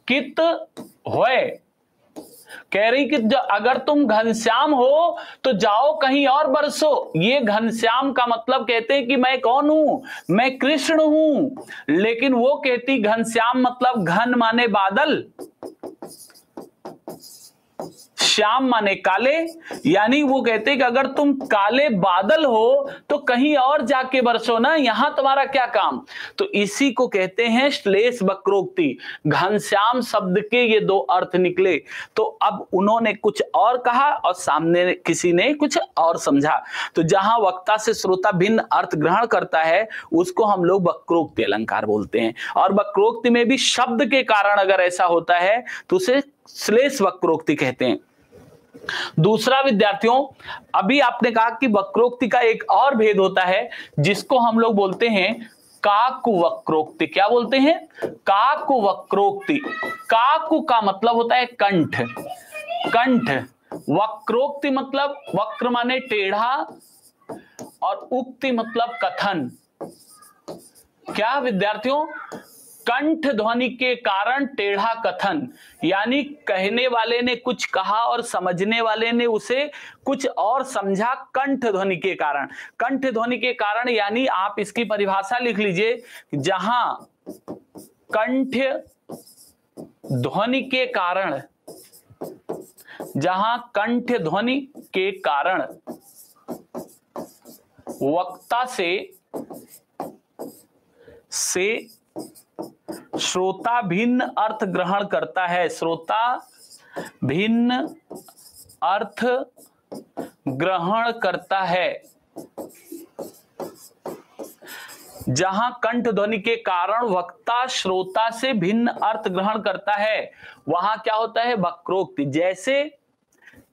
कित होए। कह रही कि अगर तुम घनश्याम हो तो जाओ कहीं और बरसो। ये घनश्याम का मतलब कहते हैं कि मैं कौन हूं? मैं कृष्ण हूं। लेकिन वो कहती घनश्याम मतलब घन माने बादल, श्याम माने काले, यानी वो कहते हैं कि अगर तुम काले बादल हो तो कहीं और जाके बरसो ना, यहां तुम्हारा क्या काम। तो इसी को कहते हैं श्लेष वक्रोक्ति। घनश्याम शब्द के ये दो अर्थ निकले, तो अब उन्होंने कुछ और कहा और सामने किसी ने कुछ और समझा। तो जहां वक्ता से श्रोता भिन्न अर्थ ग्रहण करता है उसको हम लोग वक्रोक्ति अलंकार बोलते हैं, और वक्रोक्ति में भी शब्द के कारण अगर ऐसा होता है तो उसे श्लेष वक्रोक्ति कहते हैं। दूसरा विद्यार्थियों, अभी आपने कहा कि वक्रोक्ति का एक और भेद होता है जिसको हम लोग बोलते हैं काकु वक्रोक्ति। क्या बोलते हैं? काकु वक्रोक्ति। काकु का मतलब होता है कंठ, कंठ। वक्रोक्ति मतलब वक्र माने टेढ़ा, और उक्ति मतलब कथन। क्या विद्यार्थियों? कंठ ध्वनि के कारण टेढ़ा कथन, यानी कहने वाले ने कुछ कहा और समझने वाले ने उसे कुछ और समझा कंठ ध्वनि के कारण। कंठ ध्वनि के कारण यानी आप इसकी परिभाषा लिख लीजिए, जहां कंठ ध्वनि के कारण, जहां कंठ ध्वनि के कारण वक्ता से श्रोता भिन्न अर्थ ग्रहण करता है, श्रोता भिन्न अर्थ ग्रहण करता है। जहां कंठ ध्वनि के कारण वक्ता श्रोता से भिन्न अर्थ ग्रहण करता है वहां क्या होता है? वक्रोक्ति। जैसे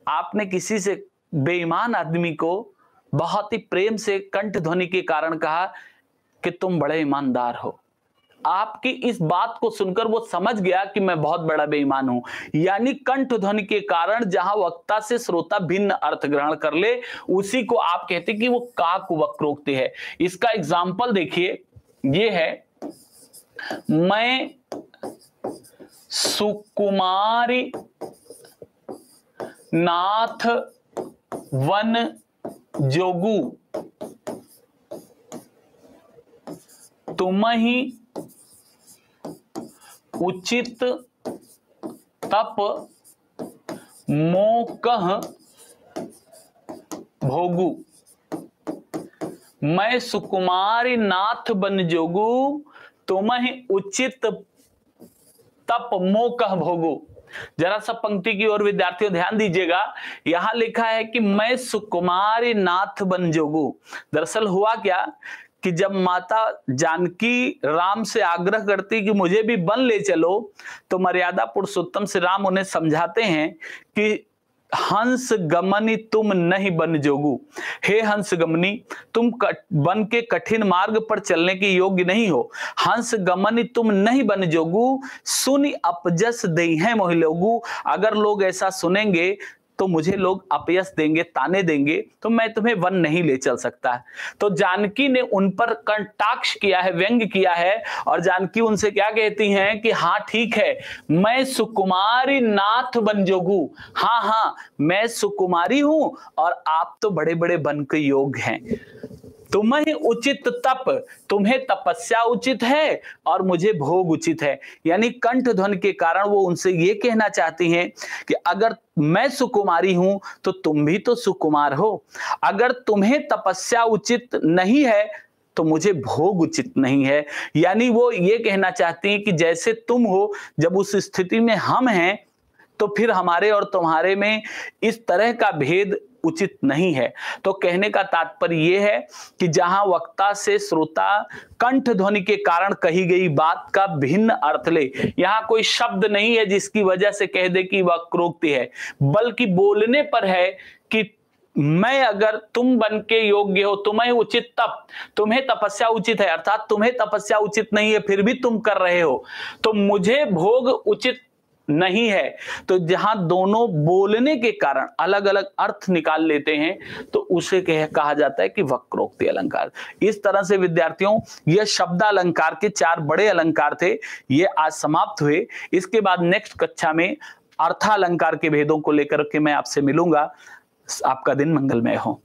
आपने किसी से बेईमान आदमी को बहुत ही प्रेम से कंठ ध्वनि के कारण कहा कि तुम बड़े ईमानदार हो। आपकी इस बात को सुनकर वो समझ गया कि मैं बहुत बड़ा बेईमान हूं। यानी कंठ ध्वनि के कारण जहां वक्ता से श्रोता भिन्न अर्थ ग्रहण कर ले उसी को आप कहते कि वो काक वक्रोक्ति है। इसका एग्जाम्पल देखिए, ये है, मैं सुकुमारी नाथ वन जोगू तुम ही उचित तप मोकह भोगू। मैं सुकुमारी नाथ बन जोगू तुम ही उचित तप मोकह भोगू। जरा सा पंक्ति की ओर विद्यार्थियों ध्यान दीजिएगा। यहां लिखा है कि मैं सुकुमारी नाथ बन जोगू। दरअसल हुआ क्या कि जब माता जानकी राम से आग्रह करती कि मुझे भी वन ले चलो, तो मर्यादा पुरुषोत्तम श्री राम उन्हें समझाते हैं कि हंस गमनी तुम नहीं बन जोगू। हे हंस गमनी, तुम वन के कठिन मार्ग पर चलने के योग्य नहीं हो। हंस गमनी तुम नहीं बन जोगू, सुनि अपजस दे हैं मोहि लोगू। अगर लोग ऐसा सुनेंगे तो मुझे लोग अपयश देंगे, ताने देंगे, तो मैं तुम्हें वन नहीं ले चल सकता। तो जानकी ने उन पर कटाक्ष किया है, व्यंग किया है, और जानकी उनसे क्या कहती हैं कि हाँ ठीक है, मैं सुकुमारी नाथ बन जोगू। हाँ हाँ, मैं सुकुमारी हूं और आप तो बड़े बड़े बन के योग्य हैं। तुम्हें उचित तप, तुम्हें तपस्या उचित है और मुझे भोग उचित है। यानी कंठ ध्वनि के कारण वो उनसे ये कहना चाहती हैं कि अगर मैं सुकुमारी हूं तो तुम भी तो सुकुमार हो। अगर तुम्हें तपस्या उचित नहीं है तो मुझे भोग उचित नहीं है। यानी वो ये कहना चाहती हैं कि जैसे तुम हो, जब उस स्थिति में हम हैं तो फिर हमारे और तुम्हारे में इस तरह का भेद उचित नहीं है। तो कहने का तात्पर्य यह है कि जहां वक्ता से श्रोता कंठ ध्वनि के कारण कही गई बात का भिन्न अर्थ ले, यहां कोई शब्द नहीं है जिसकी वजह से कह दे कि वक्रोक्ति है, बल्कि बोलने पर है कि मैं अगर तुम बन के योग्य हो, तुम्हें उचित तप, तुम्हें तपस्या उचित है, अर्थात तुम्हें तपस्या उचित नहीं है फिर भी तुम कर रहे हो, तो मुझे भोग उचित नहीं है। तो जहां दोनों बोलने के कारण अलग अलग अर्थ निकाल लेते हैं तो उसे कहा जाता है कि वक्रोक्ति अलंकार। इस तरह से विद्यार्थियों ये शब्द अलंकार के 4 बड़े अलंकार थे, ये आज समाप्त हुए। इसके बाद नेक्स्ट कक्षा में अर्थालंकार के भेदों को लेकर के मैं आपसे मिलूंगा। आपका दिन मंगलमय हो।